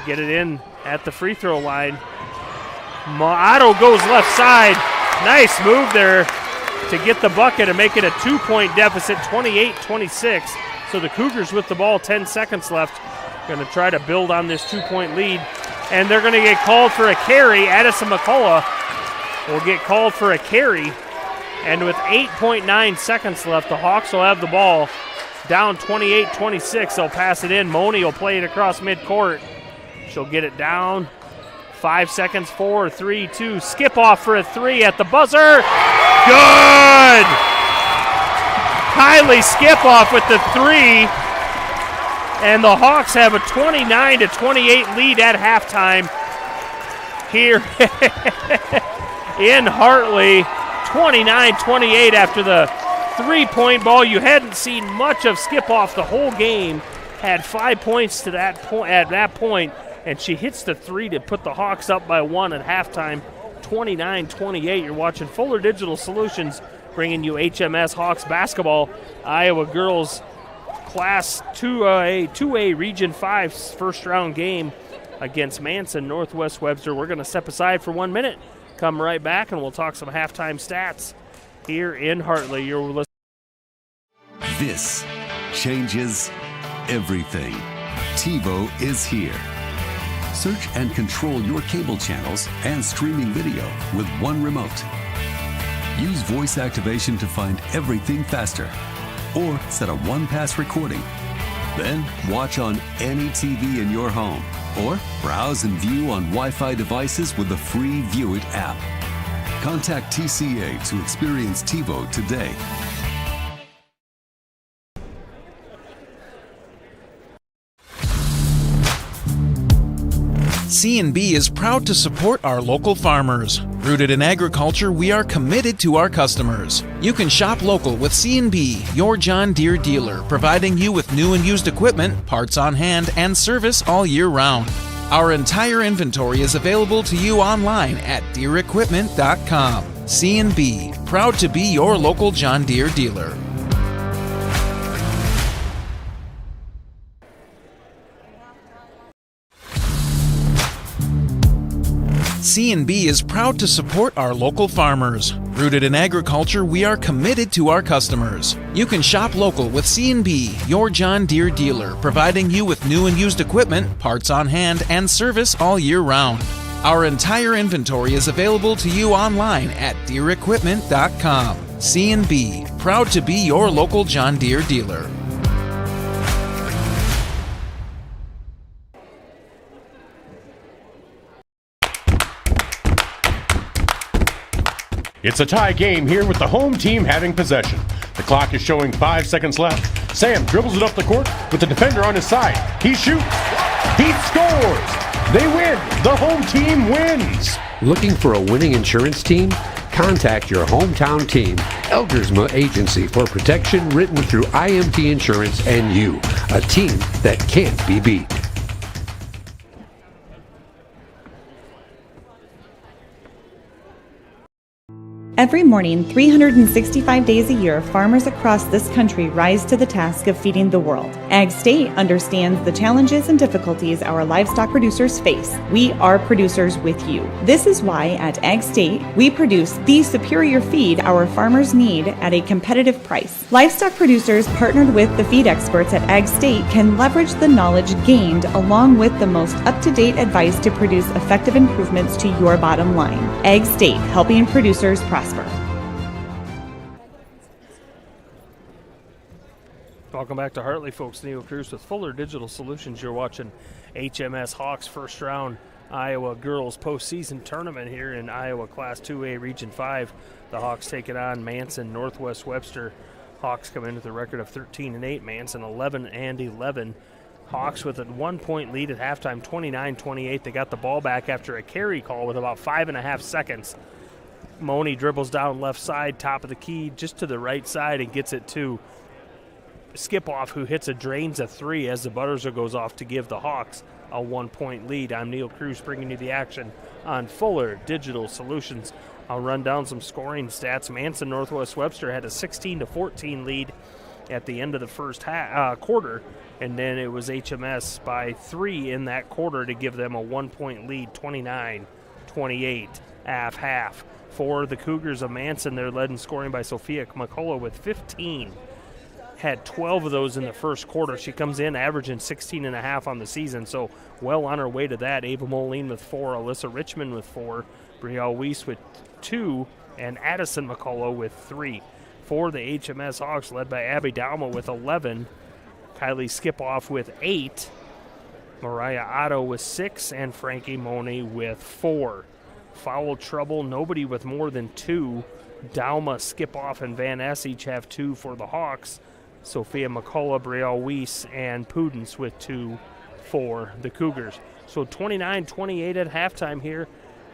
Get it in at the free throw line. Otto goes left side. Nice move there to get the bucket and make it a 2-point deficit, 28-26. So the Cougars with the ball, 10 seconds left. Going to try to build on this 2-point lead. And they're going to get called for a carry. Addison McCullough will get called for a carry. And with 8.9 seconds left, the Hawks will have the ball. Down 28-26, they'll pass it in. Money will play it across midcourt. She'll get it down. 5 seconds, 4, 3, 2. Skip-Off for a 3 at the buzzer. Good! Kylie Skip-Off with the 3. And the Hawks have a 29-28 lead at halftime here in Hartley. 29-28 after the 3-point ball. You hadn't seen much of Skip-Off the whole game. Had 5 points to that at that point, and she hits the 3 to put the Hawks up by 1 at halftime. 29-28. You're watching Fuller Digital Solutions bringing you HMS Hawks basketball. Iowa girls Class 2A Region 5 first round game against Manson Northwest Webster. We're going to step aside for 1 minute. Come right back and we'll talk some halftime stats here in Hartley. You're listening. This changes everything. TiVo is here. Search and control your cable channels and streaming video with one remote. Use voice activation to find everything faster. Or set a one-pass recording. Then watch on any TV in your home. Or browse and view on Wi-Fi devices with the free View It app. Contact TCA to experience TiVo today. C&B is proud to support our local farmers. Rooted in agriculture, we are committed to our customers. You can shop local with C&B, your John Deere dealer, providing you with new and used equipment, parts on hand, and service all year round. Our entire inventory is available to you online at DeereEquipment.com. C&B, proud to be your local John Deere dealer. C&B is proud to support our local farmers. Rooted in agriculture, we are committed to our customers. You can shop local with C&B, your John Deere dealer, providing you with new and used equipment, parts on hand, and service all year round. Our entire inventory is available to you online at DeereEquipment.com. C&B, proud to be your local John Deere dealer. It's a tie game here with the home team having possession. The clock is showing 5 seconds left. Sam dribbles it up the court with the defender on his side. He shoots. He scores. They win. The home team wins. Looking for a winning insurance team? Contact your hometown team, Elgersma Agency for protection written through IMT Insurance and you, a team that can't be beat. Every morning, 365 days a year, farmers across this country rise to the task of feeding the world. Ag State understands the challenges and difficulties our livestock producers face. We are producers with you. This is why at Ag State, we produce the superior feed our farmers need at a competitive price. Livestock producers partnered with the feed experts at Ag State can leverage the knowledge gained along with the most up-to-date advice to produce effective improvements to your bottom line. Ag State, helping producers prosper. Welcome back to Hartley, folks. Neil Cruz with Fuller Digital Solutions. You're watching HMS Hawks first round Iowa girls postseason tournament here in Iowa Class 2A Region 5. The Hawks take it on Manson, Northwest Webster. Hawks come in with a record of 13-8. Manson 11-11. Hawks with a 1-point lead at halftime, 29-28. They got the ball back after a carry call with about 5.5 seconds. Money dribbles down left side, top of the key, just to the right side, and gets it to Skip-Off, who drains a three as the buzzer goes off to give the Hawks a 1-point lead. I'm Neil Cruz bringing you the action on Fuller Digital Solutions. I'll run down some scoring stats. Manson Northwest Webster had a 16-14 lead at the end of the first quarter, and then it was HMS by 3 in that quarter to give them a 1-point lead, 29-28 half. For the Cougars of Manson, they're led in scoring by Sophia McCullough with 15. Had 12 of those in the first quarter. She comes in averaging 16.5 on the season, so well on her way to that. Ava Moline with 4, Alyssa Richmond with 4, Brielle Weiss with 2, and Addison McCullough with 3. For the HMS Hawks, led by Abby Dalma with 11, Kylie Skip-Off with 8, Mariah Otto with 6, and Frankie Money with 4. Foul trouble, nobody with more than 2. Dalma, Skip-Off, and Van Ness each have 2 for the Hawks. Sophia McCullough, Brielle Weiss, and Pudence with 2 for the Cougars. So 29-28 at halftime here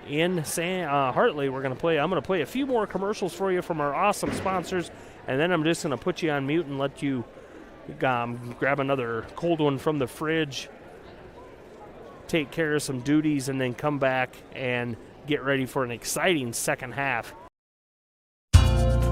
in Hartley. I'm going to play a few more commercials for you from our awesome sponsors, and then I'm just going to put you on mute and let you grab another cold one from the fridge, take care of some duties, and then come back and get ready for an exciting second half.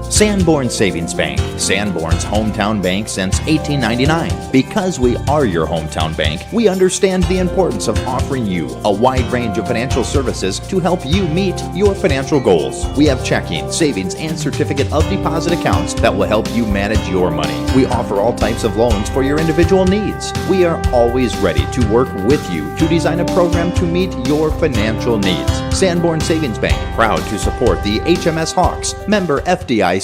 Sanborn Savings Bank, Sanborn's hometown bank since 1899. Because we are your hometown bank, we understand the importance of offering you a wide range of financial services to help you meet your financial goals. We have checking, savings, and certificate of deposit accounts that will help you manage your money. We offer all types of loans for your individual needs. We are always ready to work with you to design a program to meet your financial needs. Sanborn Savings Bank, proud to support the HMS Hawks, member FDIC.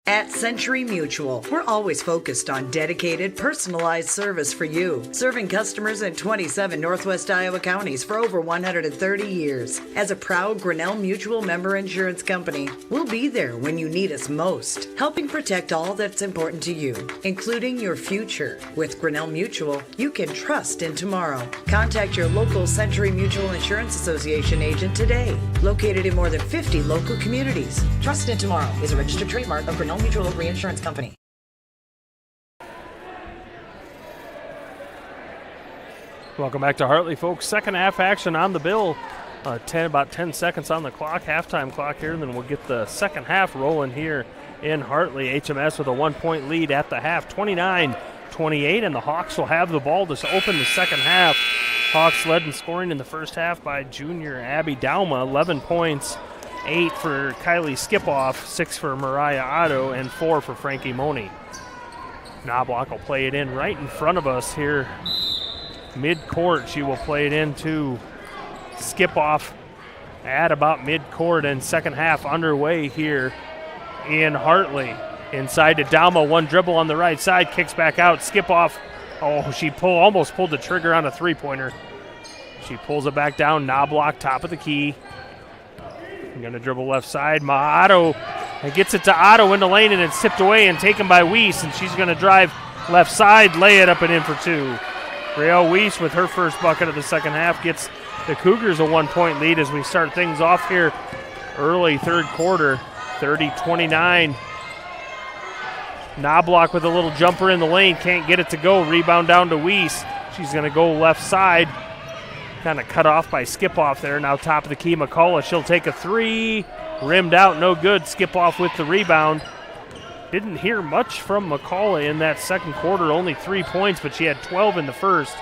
At Century Mutual, we're always focused on dedicated, personalized service for you, serving customers in 27 Northwest Iowa counties for over 130 years. As a proud Grinnell Mutual member insurance company, we'll be there when you need us most, helping protect all that's important to you, including your future. With Grinnell Mutual, you can trust in tomorrow. Contact your local Century Mutual Insurance Association agent today, located in more than 50 local communities. Trust in tomorrow is a registered trademark of Grinnell Mutual Reinsurance Company. Welcome back to Hartley, folks. Second half action on the bill. About 10 seconds on the clock, halftime clock here, and then we'll get the second half rolling here in Hartley. HMS with a 1-point lead at the half, 29-28, and the Hawks will have the ball to open the second half. Hawks led in scoring in the first half by junior Abby Dauma, 11 points. 8 for Kylie Skipoff, 6 for Mariah Otto, and 4 for Frankie Money. Knobloch will play it in right in front of us here. Mid-court, she will play it in to Skipoff at about mid-court, and second half underway here in Hartley. Inside to Dauma, one dribble on the right side, kicks back out. Skipoff, she almost pulled the trigger on a three-pointer. She pulls it back down. Knobloch, top of the key. Going to dribble left side. Otto gets it to Otto in the lane, and it's tipped away and taken by Weiss, and she's going to drive left side, lay it up and in for two. Rael Weiss with her first bucket of the second half gets the Cougars a 1-point lead as we start things off here early third quarter, 30-29. Knobloch with a little jumper in the lane, can't get it to go. Rebound down to Weiss. She's going to go left side. Kind of cut off by Skipoff there. Now top of the key, McCullough. She'll take a three. Rimmed out, no good. Skipoff with the rebound. Didn't hear much from McCullough in that second quarter. Only 3 points, but she had 12 in the first.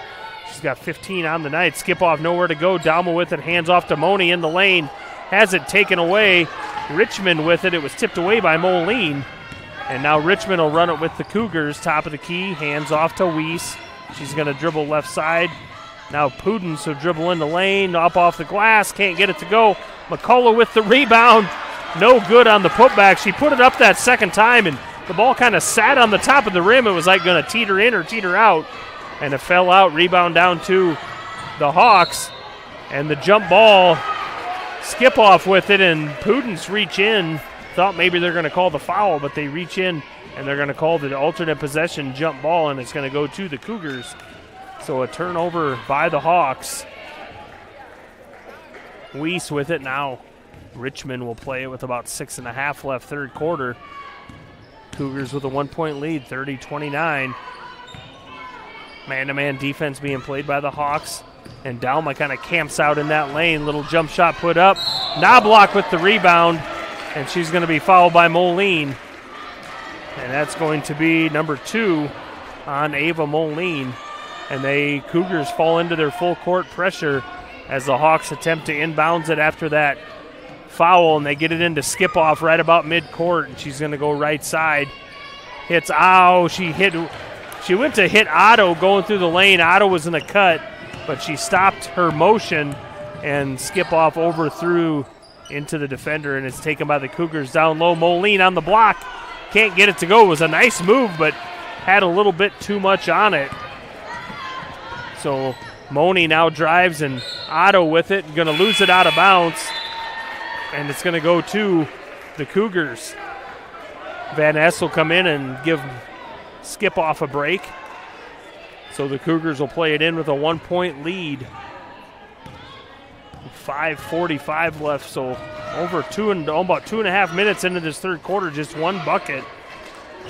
She's got 15 on the night. Skipoff nowhere to go. Dauma with it. Hands off to Money in the lane. Has it taken away. Richmond with it. It was tipped away by Moline. And now Richmond will run it with the Cougars. Top of the key. Hands off to Weiss. She's going to dribble left side. Now Pudens will dribble in the lane, up off the glass, can't get it to go. McCullough with the rebound, no good on the putback. She put it up that second time, and the ball kind of sat on the top of the rim. It was like going to teeter in or teeter out, and it fell out. Rebound down to the Hawks, and the jump ball, Skipoff with it, and Pudens reach in. Thought maybe they're going to call the foul, but they reach in, and they're going to call the alternate possession jump ball, and it's going to go to the Cougars. So a turnover by the Hawks. Weiss with it now. Richmond will play it with about 6.5 left third quarter. Cougars with a 1-point lead, 30-29. Man-to-man defense being played by the Hawks. And Dauma kind of camps out in that lane. Little jump shot put up. Knobloch with the rebound. And she's going to be fouled by Moline. And that's going to be number 2 on Ava Moline. And the Cougars fall into their full court pressure as the Hawks attempt to inbounds it after that foul, and they get it into Skipoff right about midcourt, and she's going to go right side. She went to hit Otto going through the lane. Otto was in the cut, but she stopped her motion, and Skipoff overthrew into the defender, and it's taken by the Cougars down low. Moline on the block. Can't get it to go. It was a nice move, but had a little bit too much on it. So Money now drives, and Otto with it, going to lose it out of bounds, and it's going to go to the Cougars. Van Ness will come in and give Skipoff a break. So the Cougars will play it in with a 1-point lead. 5:45 left, so about 2.5 minutes into this third quarter, just one bucket.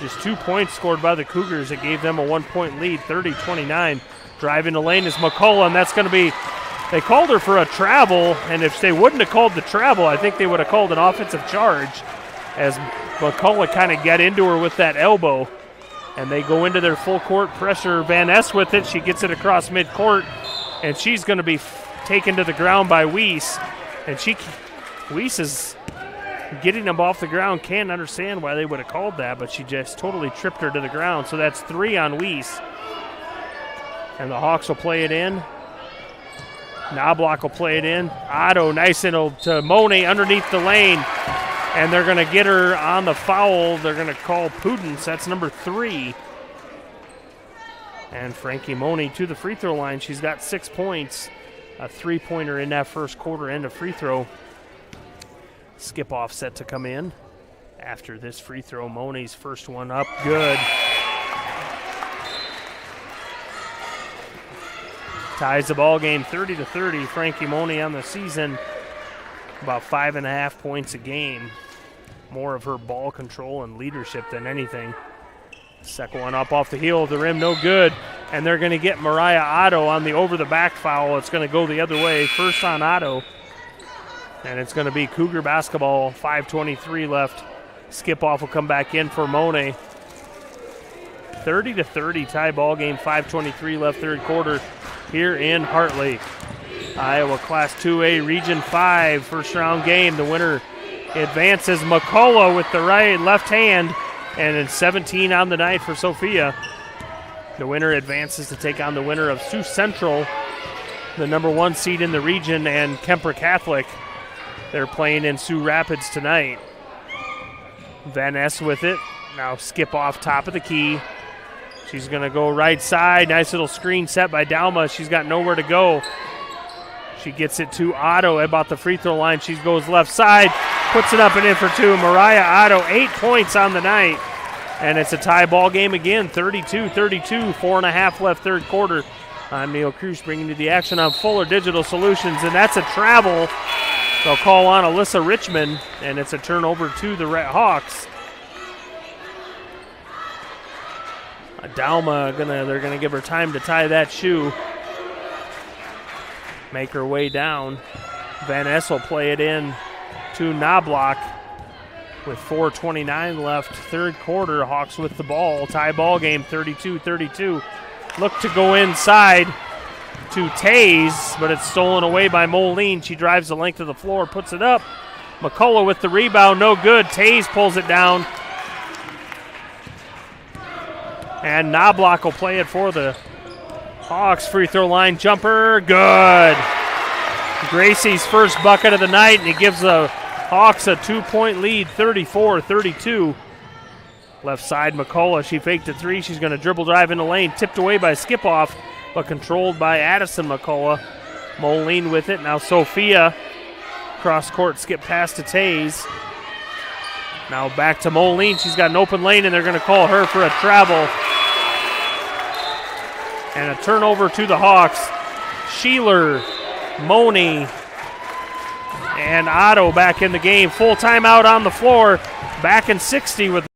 Just 2 points scored by the Cougars. It gave them a 1-point lead, 30-29. Driving the lane is McCullough, and that's going to be, they called her for a travel, and if they wouldn't have called the travel, I think they would have called an offensive charge as McCullough kind of got into her with that elbow, and they go into their full court pressure. Van Ness with it. She gets it across midcourt, and she's going to be taken to the ground by Weiss, and Weiss is getting them off the ground. Can't understand why they would have called that, but she just totally tripped her to the ground, so that's 3 on Weiss. And the Hawks will play it in. Knobloch will play it in. Otto, nice to Monet underneath the lane. And they're going to get her on the foul. They're going to call Pudence. That's number 3. And Frankie Money to the free throw line. She's got 6 points. A 3-pointer in that first quarter and a free throw. Skip off set to come in. After this free throw, Money's first one up. Good. Ties the ball game 30-30. Frankie Money on the season, about 5.5 points a game. More of her ball control and leadership than anything. Second one up off the heel of the rim, no good. And they're going to get Mariah Otto on the over-the-back foul. It's going to go the other way. First on Otto. And it's going to be Cougar basketball, 5:23 left. Skip off will come back in for Monet. 30-30 tie ball game, 5:23 left third quarter here in Hartley. Iowa Class 2A Region 5 first round game. The winner advances. McCullough with the left hand, and it's 17 on the night for Sophia. The winner advances to take on the winner of Sioux Central, the number 1 seed in the region, and Kemper Catholic. They're playing in Sioux Rapids tonight. Van Ness with it. Now skip off top of the key. She's going to go right side. Nice little screen set by Dalma. She's got nowhere to go. She gets it to Otto about the free throw line. She goes left side, puts it up and in for 2. Mariah Otto, 8 points on the night. And it's a tie ball game again, 32-32, 4.5 left third quarter. I'm Neil Cruz bringing you the action on Fuller Digital Solutions, and that's a travel. They'll call on Alyssa Richmond, and it's a turnover to the Red Hawks. Dalma, they're gonna give her time to tie that shoe. Make her way down. Van Ness will play it in to Knobloch with 4:29 left third quarter. Hawks with the ball. Tie ball game, 32-32. Look to go inside to Taze, but it's stolen away by Moline. She drives the length of the floor, puts it up. McCullough with the rebound, no good. Taze pulls it down. And Knobloch will play it for the Hawks. Free throw line jumper, good. Gracie's first bucket of the night, and it gives the Hawks a 2-point lead, 34-32. Left side, McCullough, she faked a 3. She's going to dribble drive in the lane, tipped away by Skip-Off, but controlled by Addison McCullough. Moline with it. Now Sophia, cross-court skip pass to Taze. Now back to Moline. She's got an open lane, and they're going to call her for a travel. And a turnover to the Hawks. Sheeler, Money, and Otto back in the game. Full timeout on the floor. Back in 60 with.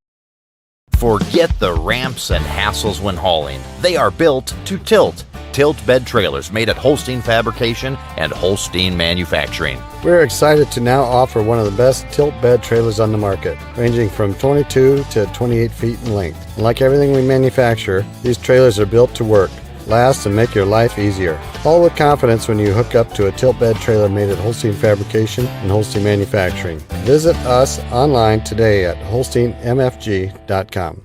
Forget the ramps and hassles when hauling. They are built to tilt. Tilt bed trailers made at Holstein Fabrication and Holstein Manufacturing. We're excited to now offer one of the best tilt bed trailers on the market, ranging from 22 to 28 feet in length. And like everything we manufacture, these trailers are built to work, last, and make your life easier. All with confidence when you hook up to a tilt bed trailer made at Holstein Fabrication and Holstein Manufacturing. Visit us online today at holsteinmfg.com.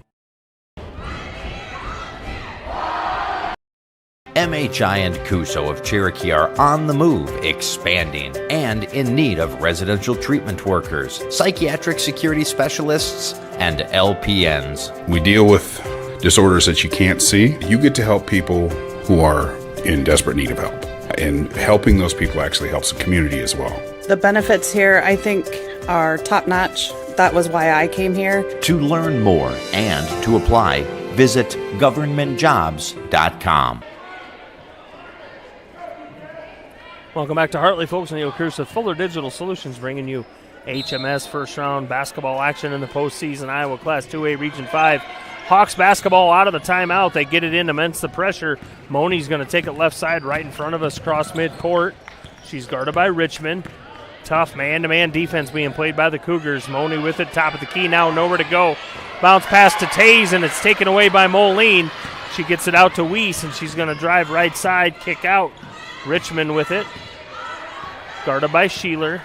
MHI and Cuso of Cherokee are on the move, expanding, and in need of residential treatment workers, psychiatric security specialists, and LPNs. We deal with disorders that you can't see. You get to help people who are in desperate need of help. And helping those people actually helps the community as well. The benefits here, I think, are top-notch. That was why I came here. To learn more and to apply, visit governmentjobs.com. Welcome back to Hartley, folks. Neil Cruz with Fuller Digital Solutions bringing you HMS first round basketball action in the postseason. Iowa Class 2A Region 5. Hawks basketball out of the timeout. They get it in amidst the pressure. Moni's going to take it left side right in front of us across midcourt. She's guarded by Richmond. Tough man-to-man defense being played by the Cougars. Moni with it, top of the key now, nowhere to go. Bounce pass to Taze, and it's taken away by Moline. She gets it out to Weiss, and she's going to drive right side, kick out. Richmond with it. Guarded by Sheeler.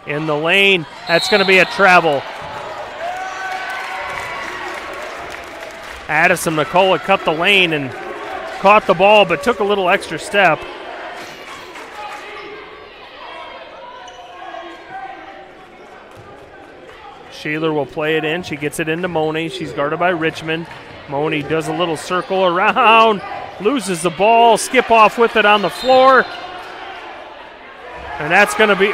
In the lane. That's going to be a travel. Addison McCullough cut the lane and caught the ball, but took a little extra step. Shaler will play it in. She gets it into Mone. She's guarded by Richmond. Mone does a little circle around, loses the ball, skip off with it on the floor. And that's going to be,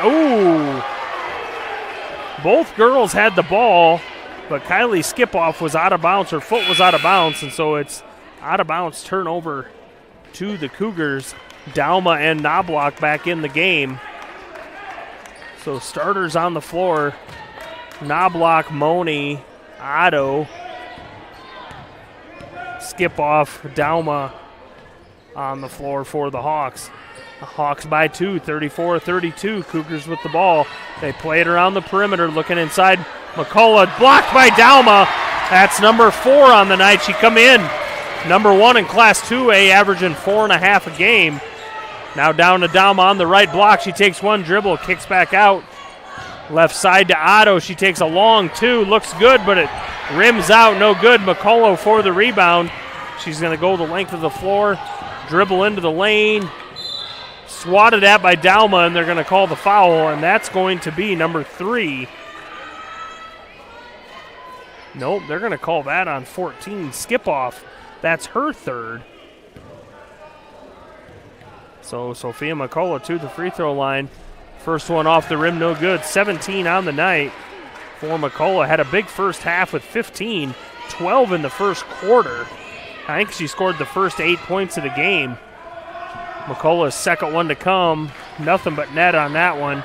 both girls had the ball, but Kylie Skipoff was out of bounds. Her foot was out of bounds, and so it's out of bounds turnover to the Cougars. Dauma and Knobloch back in the game. So starters on the floor. Knobloch, Mone, Otto, Skipoff, Dauma on the floor for the Hawks. The Hawks by 2, 34-32. Cougars with the ball. They play it around the perimeter, looking inside. McCullough blocked by Dauma. That's number 4 on the night. She come in. Number 1 in Class 2A, averaging 4.5 a game. Now down to Dauma on the right block. She takes one dribble, kicks back out. Left side to Otto. She takes a long 2. Looks good, but it rims out. No good. McCullough for the rebound. She's going to go the length of the floor. Dribble into the lane. Swatted at by Dauma, and they're going to call the foul, and that's going to be number 3. Nope, they're going to call that on 14. Skipoff. That's her 3rd. So Sophia McCullough to the free throw line. First one off the rim, no good. 17 on the night for McCullough. Had a big first half with 15, 12 in the first quarter. I think she scored the first 8 points of the game. McCullough's second one to come. Nothing but net on that one.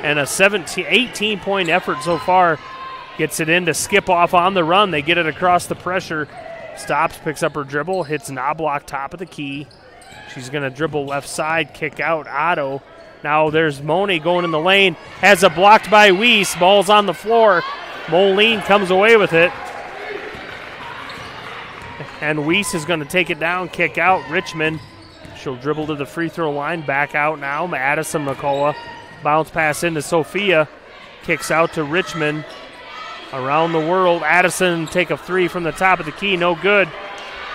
And a 18-point effort so far. Gets it in to Skipoff on the run. They get it across the pressure. Stops, picks up her dribble, hits Knobloch top of the key. She's going to dribble left side, kick out Otto. Now there's Mone going in the lane. Has it blocked by Weiss. Ball's on the floor. Moline comes away with it. And Weiss is going to take it down, kick out Richmond. She'll dribble to the free throw line, back out now. Addison McCullough. Bounce pass into Sophia. Kicks out to Richmond. Around the world, Addison take a 3 from the top of the key, no good.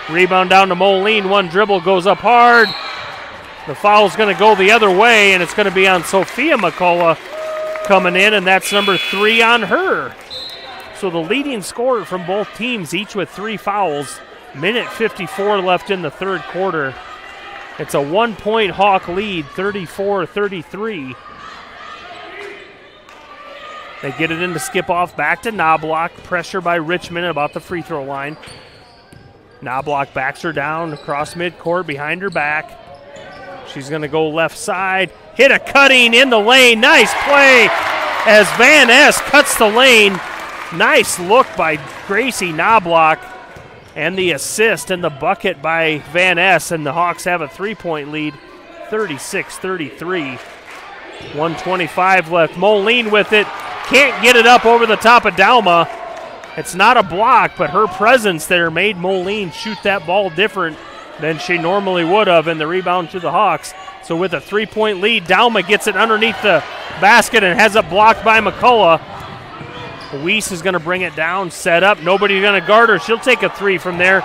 Rebound down to Moline, one dribble, goes up hard. The foul's going to go the other way, and it's going to be on Sophia McCullough coming in, and that's number 3 on her. So the leading scorer from both teams, each with 3 fouls. Minute 54 left in the third quarter. It's a 1-point Hawk lead, 34-33. They get it in to Skipoff, back to Knobloch. Pressure by Richmond about the free throw line. Knobloch backs her down across midcourt behind her back. She's going to go left side. Hit a cutting in the lane. Nice play as Van Ness cuts the lane. Nice look by Gracie Knobloch. And the assist and the bucket by Van Ness. And the Hawks have a 3-point lead, 36-33. 1:25 left. Moline with it. Can't get it up over the top of Dauma. It's not a block, but her presence there made Moline shoot that ball different than she normally would have, and the rebound to the Hawks. So with a 3-point lead, Dauma gets it underneath the basket and has it blocked by McCullough. Weiss is going to bring it down, set up. Nobody's going to guard her. She'll take a 3 from there.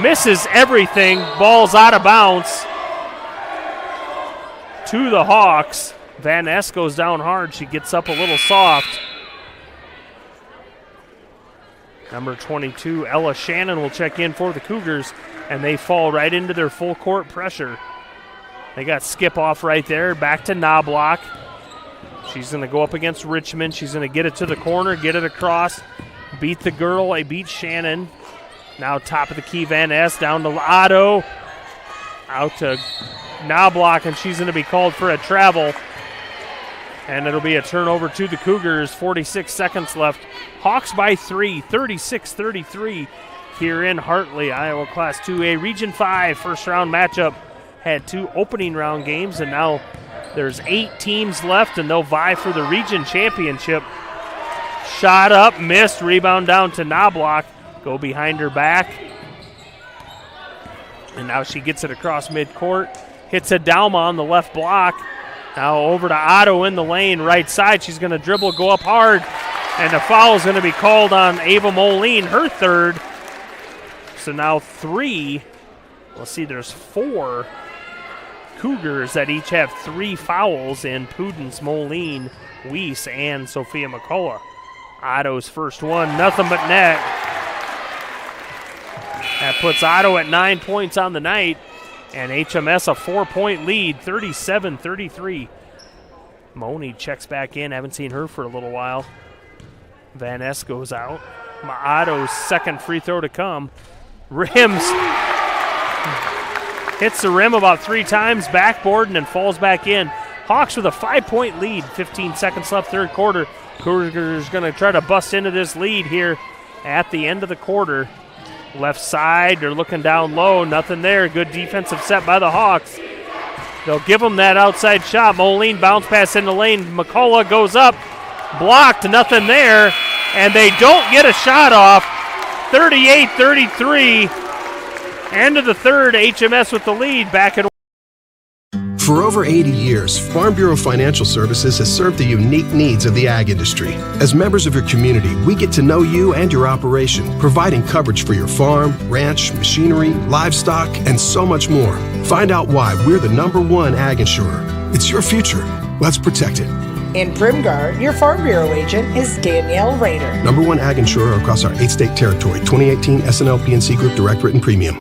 Misses everything. Ball's out of bounds to the Hawks. Van Ness goes down hard. She gets up a little soft. Number 22, Ella Shannon, will check in for the Cougars, and they fall right into their full court pressure. They got Skipoff right there, back to Knobloch. She's going to go up against Richmond. She's going to get it to the corner, get it across, beat the girl, beat Shannon. Now top of the key, Van Ness down to Otto. Out to Knobloch, and she's going to be called for a travel. And it'll be a turnover to the Cougars, 46 seconds left. Hawks by 3, 36-33 here in Hartley, Iowa Class 2A. Region 5 first-round matchup had 2 opening round games, and now there's 8 teams left, and they'll vie for the region championship. Shot up, missed, rebound down to Knobloch. Go behind her back. And now she gets it across midcourt. Hits a Dauma on the left block. Now over to Otto in the lane, right side. She's going to dribble, go up hard. And the foul is going to be called on Ava Moline, her 3rd. So now 3. Let's see, there's 4 Cougars that each have 3 fouls in Pudence, Moline, Weiss, and Sophia McCullough. Otto's first one, nothing but net. That puts Otto at 9 points on the night, and HMS a 4-point lead, 37-33. Moni checks back in, haven't seen her for a little while. Van Ness goes out. Otto's second free throw to come. Rims. Hits the rim about 3 times, backboard, and then falls back in. Hawks with a 5-point lead, 15 seconds left, third quarter. Cougars going to try to bust into this lead here at the end of the quarter. Left side, they're looking down low, nothing there. Good defensive set by the Hawks. They'll give them that outside shot. Moline bounce pass in the lane. McCullough goes up, blocked, nothing there, and they don't get a shot off. 38-33. End of the third, HMS with the lead, back at. For over 80 years, Farm Bureau Financial Services has served the unique needs of the ag industry. As members of your community, we get to know you and your operation, providing coverage for your farm, ranch, machinery, livestock, and so much more. Find out why we're the #1 ag insurer. It's your future. Let's protect it. In Primgar, your Farm Bureau agent is Danielle Rader. #1 ag insurer across our 8-state territory. 2018 SNL PNC Group Direct Written Premium.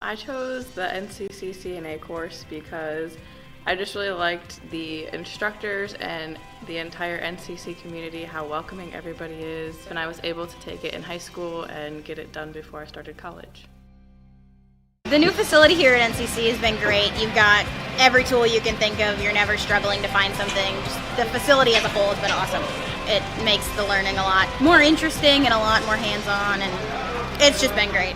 I chose the NCCCNA course because I just really liked the instructors and the entire NCC community, how welcoming everybody is, and I was able to take it in high school and get it done before I started college. The new facility here at NCC has been great. You've got every tool you can think of. You're never struggling to find something. Just the facility as a whole has been awesome. It makes the learning a lot more interesting and a lot more hands-on, and it's just been great.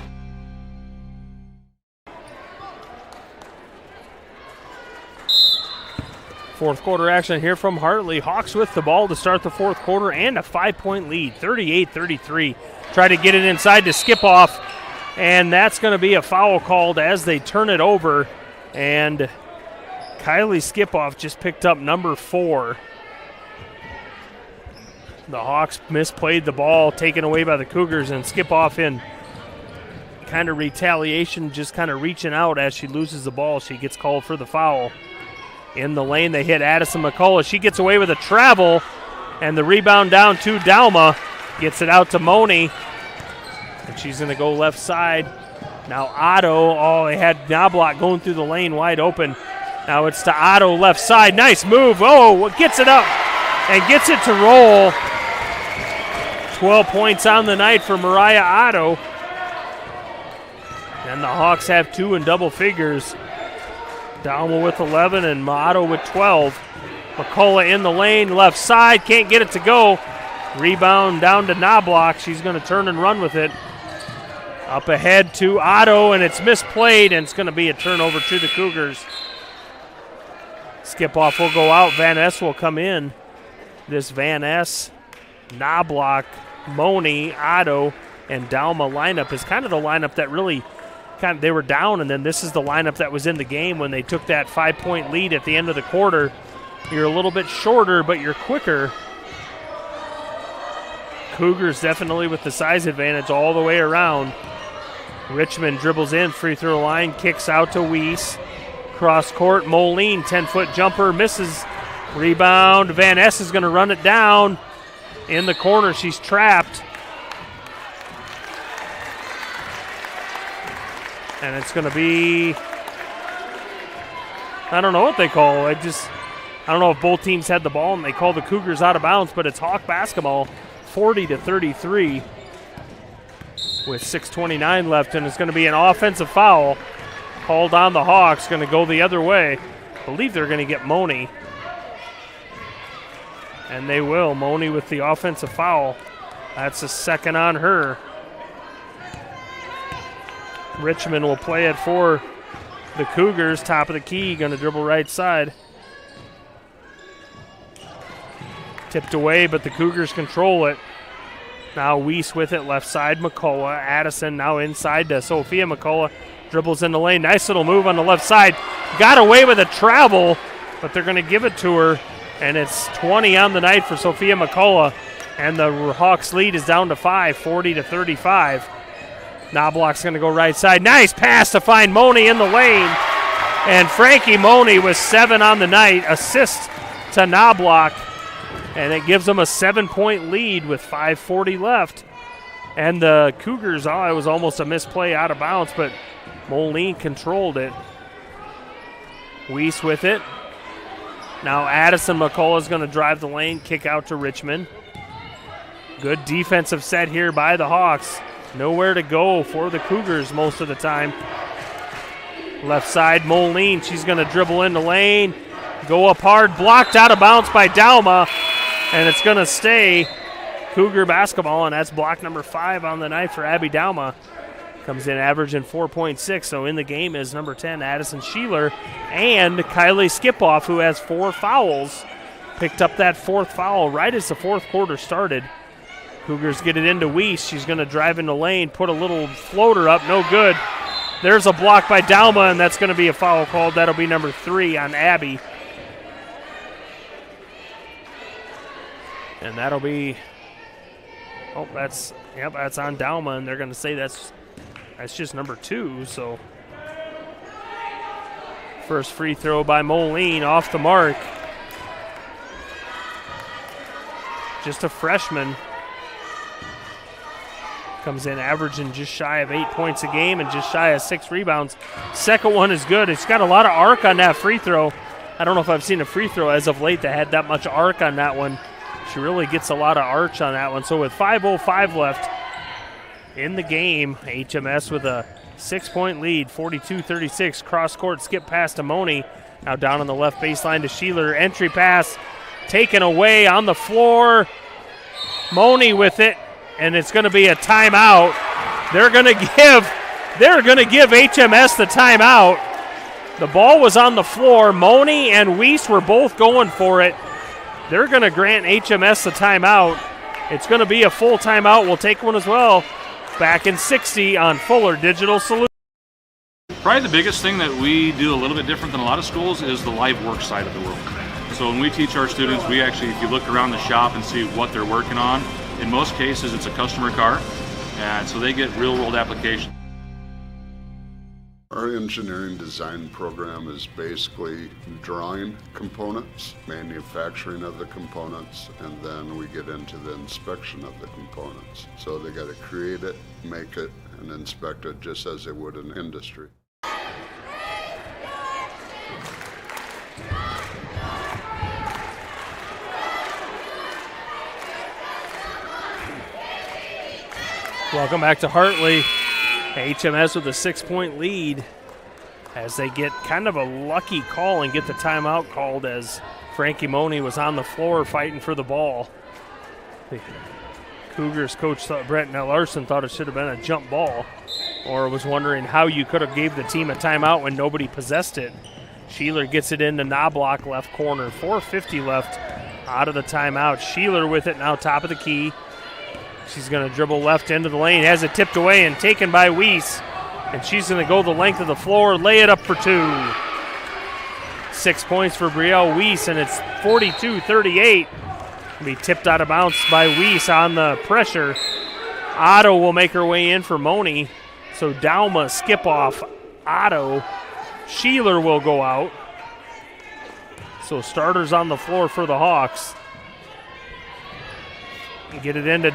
Fourth quarter action here from Hartley. Hawks with the ball to start the fourth quarter and a 5-point lead, 38-33. Try to get it inside to skip off, and that's going to be a foul called as they turn it over. And Kylie Skipoff just picked up number 4. The Hawks misplayed the ball, taken away by the Cougars, and Skipoff in kind of retaliation, just kind of reaching out as she loses the ball. She gets called for the foul. In the lane, they hit Addison McCullough. She gets away with a travel, and the rebound down to Dalma. Gets it out to Moni, and she's going to go left side. Now Otto, they had Knobloch going through the lane wide open. Now it's to Otto left side. Nice move. Gets it up and gets it to roll. 12 points on the night for Mariah Otto. And the Hawks have 2 in double figures. Dalma with 11 and Otto with 12. McCullough in the lane, left side, can't get it to go. Rebound down to Knobloch. She's going to turn and run with it. Up ahead to Otto, and it's misplayed, and it's going to be a turnover to the Cougars. Skip-off will go out. Van Ness will come in. This Van Ness, Knobloch, Moni, Otto, and Dalma lineup is kind of the lineup that really they were down, and then this is the lineup that was in the game when they took that 5-point lead at the end of the quarter. You're a little bit shorter, but you're quicker. Cougars definitely with the size advantage all the way around. Richmond dribbles in, free throw line, kicks out to Weiss. Cross court, Moline, 10-foot jumper, misses. Rebound, Van Ness is going to run it down. In the corner, she's trapped. And it's going to be, I don't know what they call. I don't know if both teams had the ball and they call the Cougars out of bounds, but it's Hawk basketball, 40-33 with 6:29 left, and it's going to be an offensive foul called on the Hawks. Going to go the other way. I believe they're going to get Moni. And they will. Moni with the offensive foul. That's the second on her. Richmond will play it for the Cougars. Top of the key, going to dribble right side. Tipped away, but the Cougars control it. Now Weiss with it, left side, McCullough. Addison now inside to Sophia McCullough. Dribbles in the lane. Nice little move on the left side. Got away with a travel, but they're going to give it to her. And it's 20 on the night for Sophia McCullough. And the Hawks lead is down to 5, 40-35. Knobloch's going to go right side. Nice pass to find Moni in the lane. And Frankie Moni with 7 on the night. Assist to Knobloch, and it gives them a 7-point lead with 5:40 left. And the Cougars, it was almost a misplay out of bounds, but Moline controlled it. Weiss with it. Now Addison McCullough is going to drive the lane, kick out to Richmond. Good defensive set here by the Hawks. Nowhere to go for the Cougars most of the time. Left side, Moline. She's going to dribble in the lane. Go up hard. Blocked out of bounds by Dauma. And it's going to stay Cougar basketball, and that's block number 5 on the night for Abby Dauma. Comes in averaging 4.6. So in the game is number 10, Addison Sheeler, and Kylie Skipoff, who has 4 fouls. Picked up that 4th foul right as the 4th quarter started. Cougars get it into Weiss. She's going to drive in the lane, put a little floater up, no good. There's a block by Dauma, and that's going to be a foul called. That'll be number 3 on Abby. And that'll be, that's on Dauma, and they're going to say that's just number 2. So first free throw by Moline off the mark. Just a freshman. Comes in averaging just shy of 8 points a game and just shy of 6 rebounds. Second one is good. It's got a lot of arc on that free throw. I don't know if I've seen a free throw as of late that had that much arc on that one. She really gets a lot of arch on that one. So with 5:05 left in the game, HMS with a 6-point lead, 42-36. Cross-court skip pass to Moni. Now down on the left baseline to Sheeler. Entry pass taken away on the floor. Moni with it, and it's going to be a timeout. They're going to give HMS the timeout. The ball was on the floor. Moni and Weiss were both going for it. They're going to grant HMS the timeout. It's going to be a full timeout. We'll take one as well. Back in 60 on Fuller Digital Solutions. Probably the biggest thing that we do a little bit different than a lot of schools is the live work side of the world. So when we teach our students, we actually, if you look around the shop and see what they're working on, in most cases it's a customer car, and so they get real-world application. Our engineering design program is basically drawing components, manufacturing of the components, and then we get into the inspection of the components. So they got to create it, make it, and inspect it just as they would in industry. Welcome back to Hartley. HMS with a 6-point lead as they get kind of a lucky call and get the timeout called as Frankie Moni was on the floor fighting for the ball. The Cougars coach Brent Larson thought it should have been a jump ball, or was wondering how you could have gave the team a timeout when nobody possessed it. Sheeler gets it into Knobloch left corner. 4:50 left out of the timeout. Sheeler with it now, top of the key. She's going to dribble left into the lane, has it tipped away and taken by Weiss. And she's going to go the length of the floor, lay it up for 2. 6 points for Brielle Weiss, and it's 42-38. Be tipped out of bounds by Weiss on the pressure. Otto will make her way in for Moni. So Dauma, skip off, Otto. Sheeler will go out. So starters on the floor for the Hawks. Get it into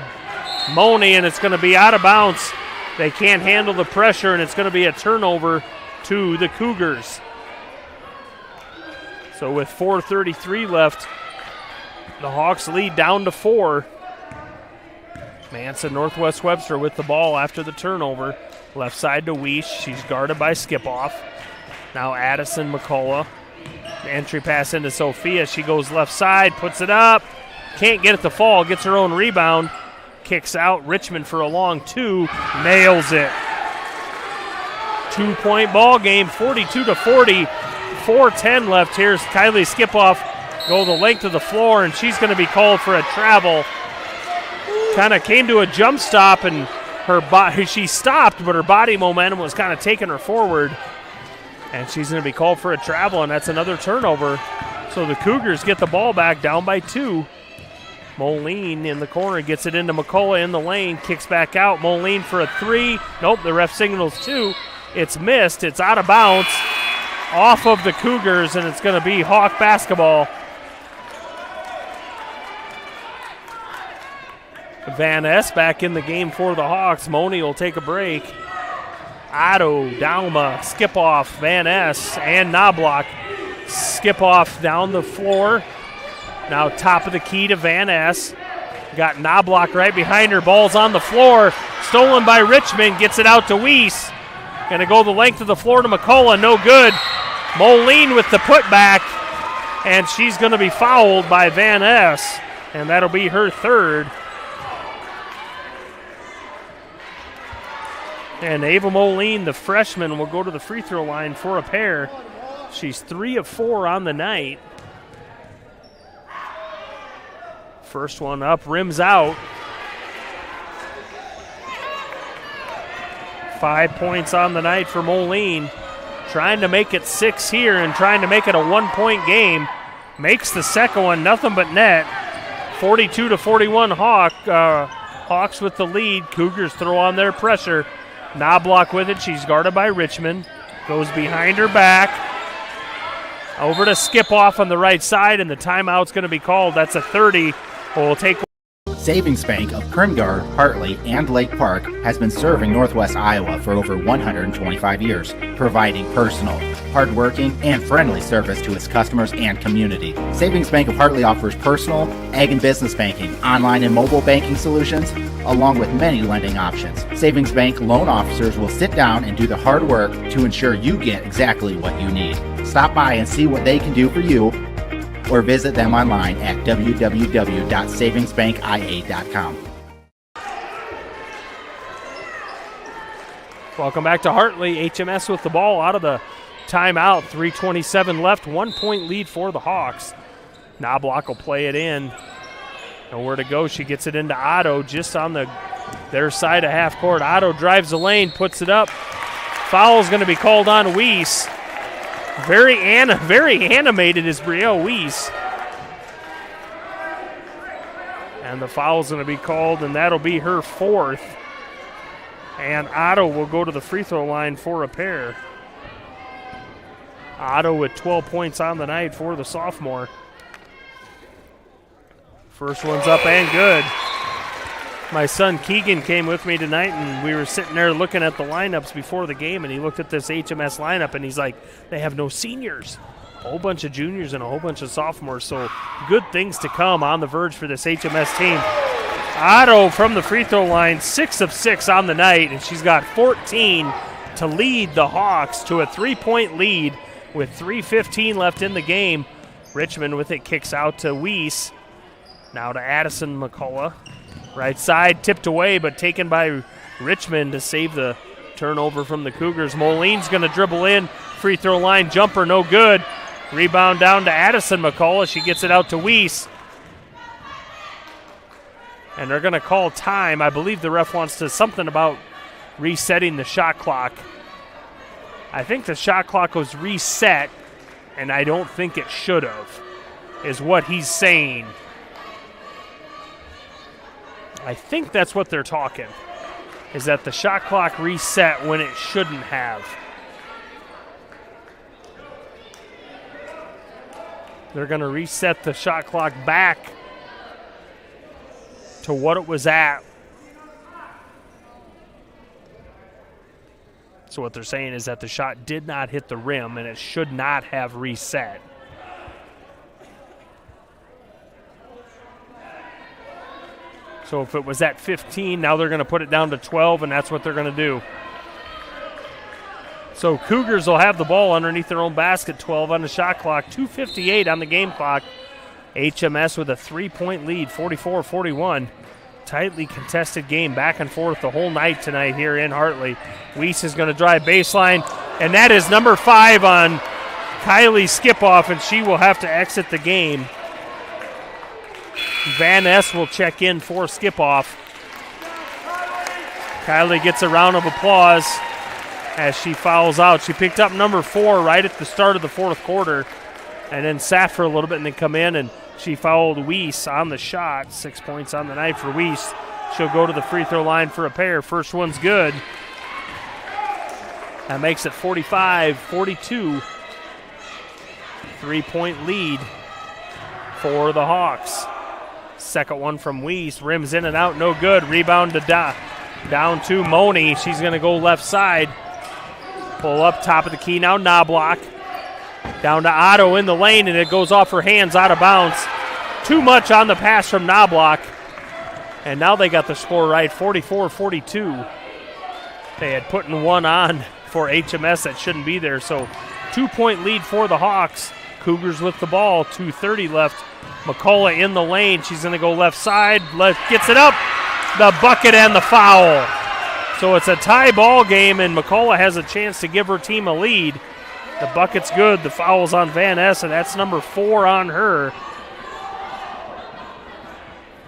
Moni, and it's going to be out of bounds. They can't handle the pressure, and it's going to be a turnover to the Cougars. So with 4:33 left, the Hawks lead down to 4. Manson Northwest Webster with the ball after the turnover. Left side to Weiss. She's guarded by Skipoff. Now Addison McCullough. The entry pass into Sophia. She goes left side, puts it up. Can't get it to fall, gets her own rebound. Kicks out Richmond for a long 2, nails it. 2-point ball game, 42-40. 4:10 left. Here's Kylie Skipoff go the length of the floor, and she's going to be called for a travel. Kind of came to a jump stop, and she stopped, but her body momentum was kind of taking her forward. And she's going to be called for a travel, and that's another turnover. So the Cougars get the ball back down by 2. Moline in the corner gets it into McCullough in the lane, kicks back out. Moline for a 3. Nope, the ref signals 2. It's missed. It's out of bounds off of the Cougars, and it's going to be Hawk basketball. Van Ness back in the game for the Hawks. Money will take a break. Otto, Dauma, skip off, Van Ness, and Knobloch. Skip off down the floor. Now top of the key to Van Ness. Got Knobloch right behind her. Ball's on the floor. Stolen by Richmond. Gets it out to Weiss. Going to go the length of the floor to McCullough. No good. Moline with the putback. And she's going to be fouled by Van Ness. And that'll be her third. And Ava Moline, the freshman, will go to the free throw line for a pair. She's 3 of 4 on the night. First one up, rims out. 5 points on the night for Moline. Trying to make it 6 here and trying to make it a 1-point game. Makes the second one nothing but net. 42-41 Hawks with the lead. Cougars throw on their pressure. Knobloch with it. She's guarded by Richmond. Goes behind her back. Over to skip off on the right side, and the timeout's going to be called. That's a 30. We'll take. Savings Bank of Primgar, Hartley, and Lake Park has been serving Northwest Iowa for over 125 years, providing personal, hardworking, and friendly service to its customers and community. Savings Bank of Hartley offers personal, ag and business banking, online and mobile banking solutions, along with many lending options. Savings Bank loan officers will sit down and do the hard work to ensure you get exactly what you need. Stop by and see what they can do for you, or visit them online at www.savingsbankia.com. Welcome back to Hartley. HMS with the ball out of the timeout. 3:27 left. 1-point lead for the Hawks. Knobloch will play it in. Nowhere to go. She gets it into Otto just on their side of half court. Otto drives the lane, puts it up. Foul's going to be called on Weiss. Very animated is Brielle Weiss. And the foul's going to be called, and that'll be her fourth. And Otto will go to the free throw line for a pair. Otto with 12 points on the night for the sophomore. First one's up and good. My son Keegan came with me tonight, and we were sitting there looking at the lineups before the game, and he looked at this HMS lineup, and he's like, they have no seniors. A whole bunch of juniors and a whole bunch of sophomores, so good things to come on the verge for this HMS team. Otto from the free throw line, 6 of 6 on the night, and she's got 14 to lead the Hawks to a 3-point lead with 3:15 left in the game. Richmond with it kicks out to Weiss. Now to Addison McCullough. Right side, tipped away, but taken by Richmond to save the turnover from the Cougars. Moline's going to dribble in. Free throw line jumper, no good. Rebound down to Addison McCullough. She gets it out to Weiss. And they're going to call time. I believe the ref wants to something about resetting the shot clock. I think the shot clock was reset, and I don't think it should have, is what he's saying. I think that's what they're talking, is that the shot clock reset when it shouldn't have. They're going to reset the shot clock back to what it was at. So what they're saying is that the shot did not hit the rim and it should not have reset. So if it was at 15, now they're going to put it down to 12, and that's what they're going to do. So Cougars will have the ball underneath their own basket, 12 on the shot clock, 2:58 on the game clock. HMS with a 3-point lead, 44-41. Tightly contested game, back and forth the whole night tonight here in Hartley. Weiss is going to drive baseline, and that is number 5 on Kylie Skipoff, and she will have to exit the game. Van Ness will check in for Skipoff. Kylie gets a round of applause as she fouls out. She picked up number 4 right at the start of the fourth quarter and then sat for a little bit and then come in, and she fouled Weiss on the shot. 6 points on the night for Weiss. She'll go to the free throw line for a pair. First one's good. That makes it 45-42. 3-point lead for the Hawks. Second one from Weiss. Rims in and out, no good. Rebound to down to Moni. She's going to go left side. Pull up top of the key now, Knobloch. Down to Otto in the lane, and it goes off her hands, out of bounds. Too much on the pass from Knobloch. And now they got the score right, 44-42. They had put one on for HMS that shouldn't be there, so 2-point lead for the Hawks. Cougars with the ball, 2:30 left. McCullough in the lane. She's going to go left side. Gets it up. The bucket and the foul. So it's a tie ball game, and McCullough has a chance to give her team a lead. The bucket's good. The foul's on Van Ness, and that's number 4 on her.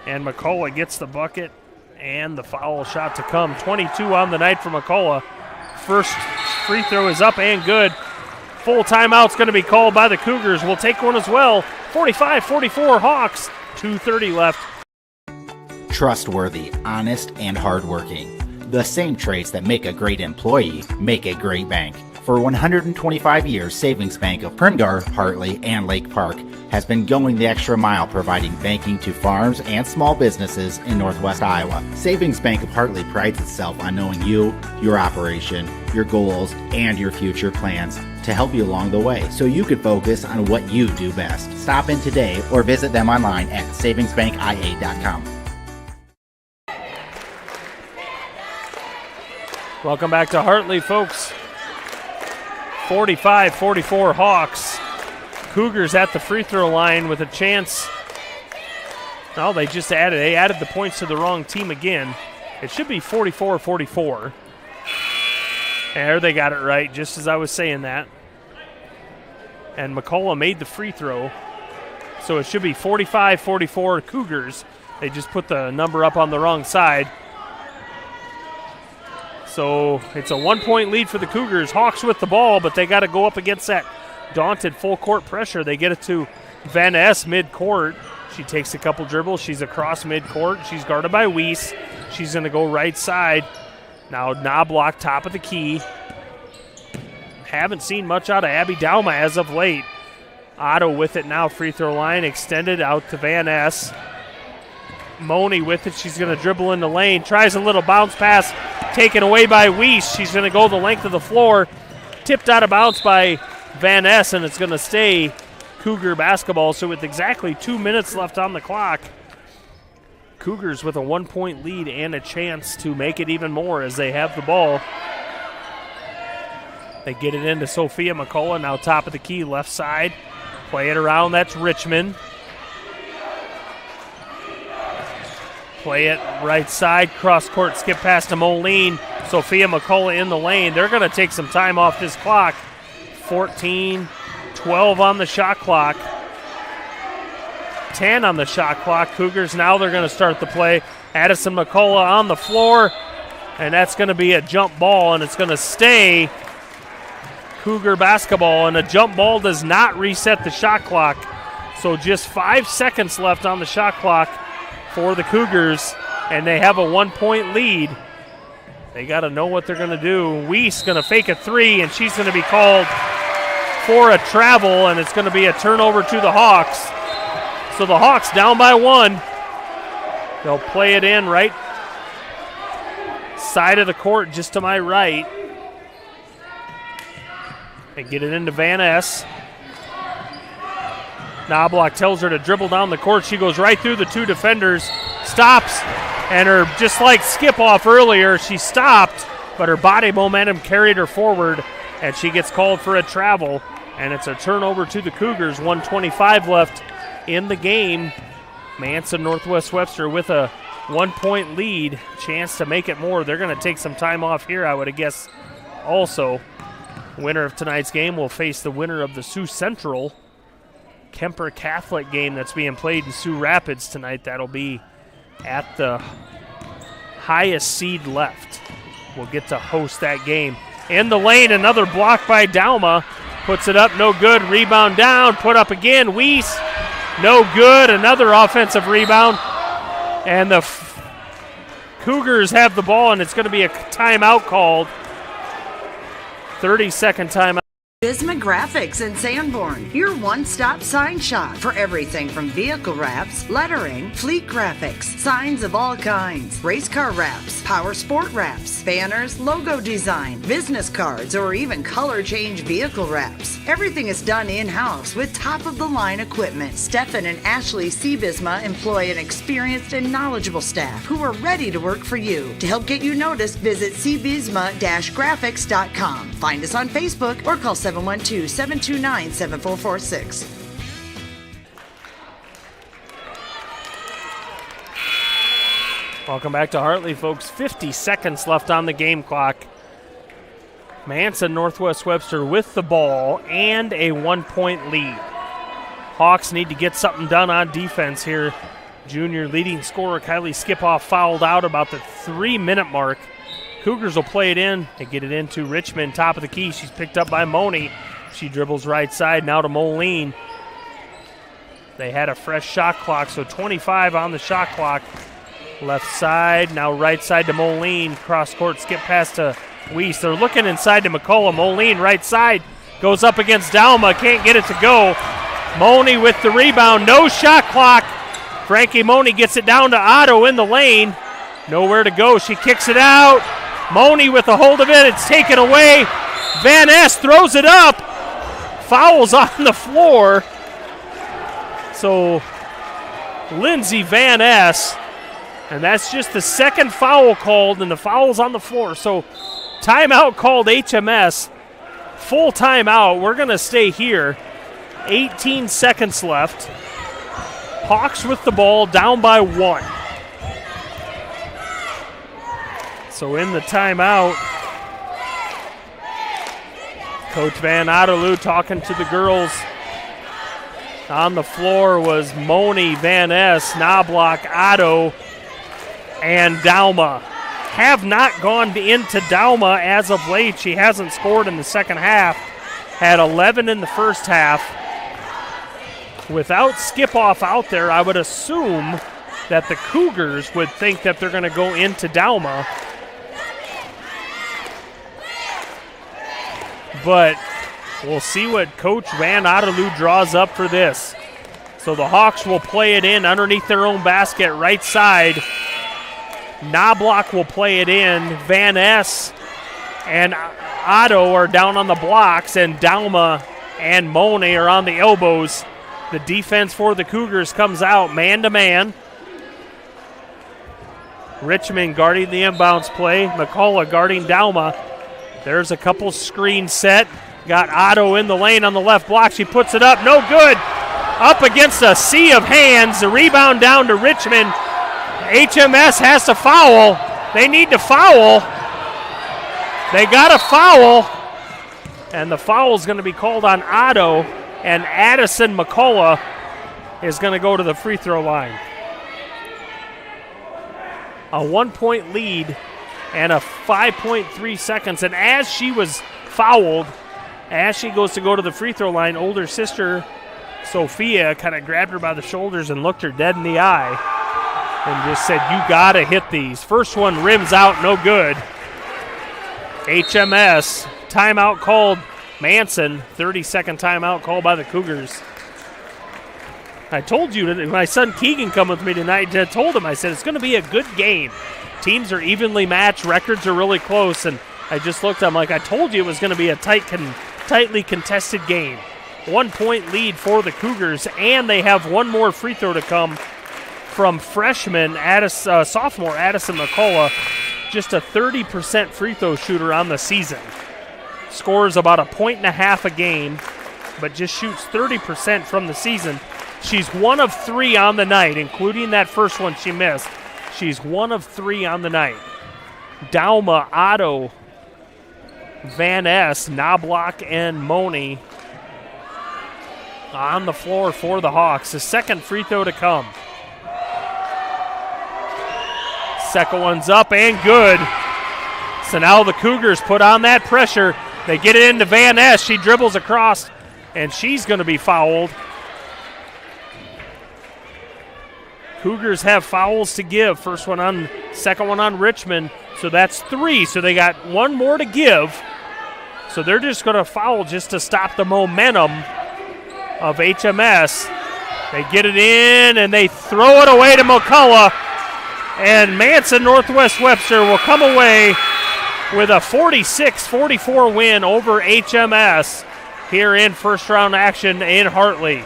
And McCullough gets the bucket and the foul shot to come. 22 on the night for McCullough. First free throw is up and good. Full timeout's going to be called by the Cougars. We'll take one as well. 45-44 Hawks. 2:30 left. Trustworthy, honest, and hardworking. The same traits that make a great employee make a great bank. For 125 years, Savings Bank of Prungar, Hartley, and Lake Park has been going the extra mile providing banking to farms and small businesses in Northwest Iowa. Savings Bank of Hartley prides itself on knowing you, your operation, your goals, and your future plans to help you along the way so you can focus on what you do best. Stop in today or visit them online at savingsbankia.com. Welcome back to Hartley, folks. 45-44 Hawks. Cougars at the free throw line with a chance. No, they just added the points to the wrong team again. It should be 44-44. There, they got it right, just as I was saying that. And McCullough made the free throw. So it should be 45-44 Cougars. They just put the number up on the wrong side. So it's a 1-point lead for the Cougars. Hawks with the ball, but they got to go up against that daunted full court pressure. They get it to Van Ness mid-court. She takes a couple dribbles. She's across mid-court. She's guarded by Weiss. She's going to go right side. Now Knobloch, top of the key. Haven't seen much out of Abby Dauma as of late. Otto with it now, free throw line, extended out to Van Ness. Moni with it. She's going to dribble in the lane. Tries a little bounce pass. Taken away by Weiss. She's going to go the length of the floor. Tipped out of bounds by Van Ness, and it's going to stay Cougar basketball. So with exactly 2 minutes left on the clock, Cougars with a 1-point lead and a chance to make it even more as they have the ball. They get it into Sophia McCullough, now top of the key, left side. Play it around, that's Richmond. Play it right side, cross-court skip pass to Moline. Sophia McCullough in the lane. They're going to take some time off this clock. 14-12 on the shot clock. 10 on the shot clock. Cougars now they're going to start the play. Addison McCullough on the floor, and that's going to be a jump ball, and it's going to stay Cougar basketball, and a jump ball does not reset the shot clock. So just 5 seconds left on the shot clock for the Cougars, and they have a 1-point lead. They got to know what they're going to do. Weiss going to fake a three, and she's going to be called for a travel, and it's going to be a turnover to the Hawks. So the Hawks down by 1. They'll play it in right side of the court, just to my right. They get it into Van Ness. Knobloch tells her to dribble down the court. She goes right through the 2 defenders, stops, and her, just like skip off earlier, she stopped, but her body momentum carried her forward, and she gets called for a travel, and it's a turnover to the Cougars. 1:25 left in the game. Manson Northwest Webster with a 1-point lead, chance to make it more. They're going to take some time off here, I would guess. Also, winner of tonight's game will face the winner of the Sioux Central Kemper Catholic game that's being played in Sioux Rapids tonight. That'll be at the highest seed left. We'll get to host that game. In the lane, another block by Dauma. Puts it up, no good. Rebound down, put up again. Weiss, no good. Another offensive rebound. And the Cougars have the ball, and it's going to be a timeout called. 30-second timeout. Bisma Graphics in Sanborn, your one-stop sign shop for everything from vehicle wraps, lettering, fleet graphics, signs of all kinds, race car wraps, power sport wraps, banners, logo design, business cards, or even color change vehicle wraps. Everything is done in-house with top-of-the-line equipment. Stefan and Ashley C. Bisma employ an experienced and knowledgeable staff who are ready to work for you. To help get you noticed, visit cbisma-graphics.com. Find us on Facebook or call 712-729-7446. Welcome back to Hartley, folks. 50 seconds left on the game clock. Manson Northwest Webster with the ball and a 1-point lead. Hawks need to get something done on defense here. Junior leading scorer Kylie Skipoff fouled out about the 3-minute mark. Cougars will play it in. They get it into Richmond, top of the key. She's picked up by Moni. She dribbles right side, now to Moline. They had a fresh shot clock, so 25 on the shot clock. Left side, now right side to Moline. Cross court, skip pass to Weiss. They're looking inside to McCullough. Moline, right side, goes up against Dalma. Can't get it to go. Moni with the rebound, no shot clock. Frankie Moni gets it down to Otto in the lane. Nowhere to go, she kicks it out. Moni with a hold of it, it's taken away. Van Ness throws it up. Fouls on the floor. So Lindsay Van Ness, and that's just the second foul called, and the foul's on the floor. So timeout called HMS. Full timeout. We're going to stay here. 18 seconds left. Hawks with the ball, down by 1. So in the timeout, Coach Van Otterloo talking to the girls. On the floor was Moni, Van Ness, Knobloch, Otto, and Dalma. Have not gone into Dalma as of late. She hasn't scored in the second half. Had 11 in the first half. Without Skipoff out there, I would assume that the Cougars would think that they're going to go into Dalma. But we'll see what Coach Van Otterloo draws up for this. So the Hawks will play it in underneath their own basket, right side. Knobloch will play it in. Van Ness and Otto are down on the blocks, and Dalma and Moni are on the elbows. The defense for the Cougars comes out man-to-man. Richmond guarding the inbounds play. McCullough guarding Dalma. There's a couple screens set. Got Otto in the lane on the left block. She puts it up. No good. Up against a sea of hands. The rebound down to Richmond. HMS has to foul. They need to foul. They got a foul. And the foul is going to be called on Otto. And Addison McCullough is going to go to the free throw line. A 1-point lead and a 5.3 seconds. And as she was fouled, as she goes to go to the free throw line, older sister Sophia kind of grabbed her by the shoulders and looked her dead in the eye and just said, "You got to hit these." First one rims out, no good. HMS, timeout called Manson, 30-second timeout called by the Cougars. I told you that my son Keegan come with me tonight. I told him, I said, it's going to be a good game. Teams are evenly matched. Records are really close. And I just looked, I'm like, I told you it was going to be a tightly contested game. 1-point lead for the Cougars, and they have one more free throw to come from freshman sophomore Addison McCullough, just a 30% free throw shooter on the season. Scores about 1.5 points a game, but just shoots 30% from the season. She's 1 of 3 on the night, including that first one she missed. She's 1 of 3 on the night. Dalma, Otto, Van Ness, Knobloch, and Moni on the floor for the Hawks. The second free throw to come. Second one's up and good. So now the Cougars put on that pressure. They get it into Van Ness. She dribbles across, and she's going to be fouled. Cougars have fouls to give. Second one on Richmond. So that's 3. So they got one more to give. So they're just going to foul just to stop the momentum of HMS. They get it in, and they throw it away to McCullough. And Manson Northwest Webster will come away with a 46-44 win over HMS here in first-round action in Hartley.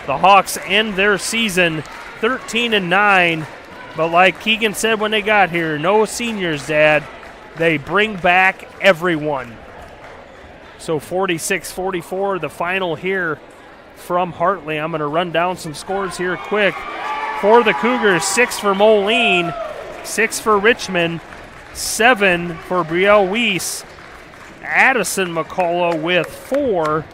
The Hawks end their season 13-9, but like Keegan said when they got here, no seniors, Dad. They bring back everyone. So 46-44, the final here from Hartley. I'm going to run down some scores here quick. For the Cougars, 6 for Moline, 6 for Richmond, 7 for Brielle Weiss. Addison McCullough with 4,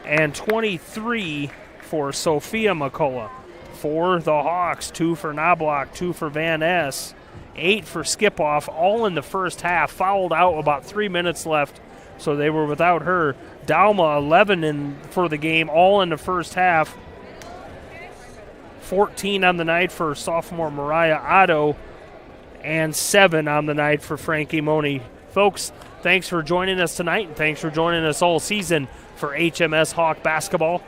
and 23 for Sophia McCullough. For the Hawks, 2 for Knobloch, 2 for Van Ness, 8 for Skipoff, all in the first half. Fouled out, about 3 minutes left, so they were without her. Dalma, 11 for the game, all in the first half. 14 on the night for sophomore Mariah Otto, and 7 on the night for Frankie Moni. Folks, thanks for joining us tonight, and thanks for joining us all season for HMS Hawk basketball.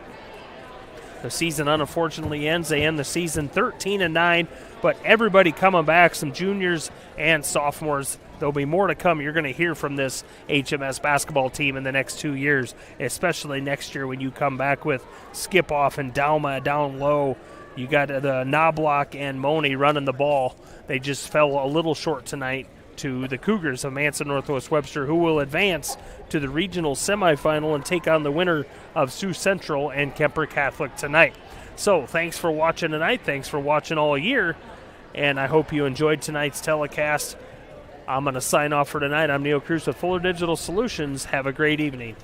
The season unfortunately ends. They end the season 13-9, but everybody coming back, some juniors and sophomores. There'll be more to come. You're going to hear from this HMS basketball team in the next 2 years, especially next year when you come back with Skip-Off and Dalma down low. You got the Knobloch and Moni running the ball. They just fell a little short tonight to the Cougars of Manson Northwest Webster, who will advance to the regional semifinal and take on the winner of Sioux Central and Kemper Catholic tonight. So thanks for watching tonight. Thanks for watching all year, and I hope you enjoyed tonight's telecast. I'm going to sign off for tonight. I'm Neil Cruz with Fuller Digital Solutions. Have a great evening.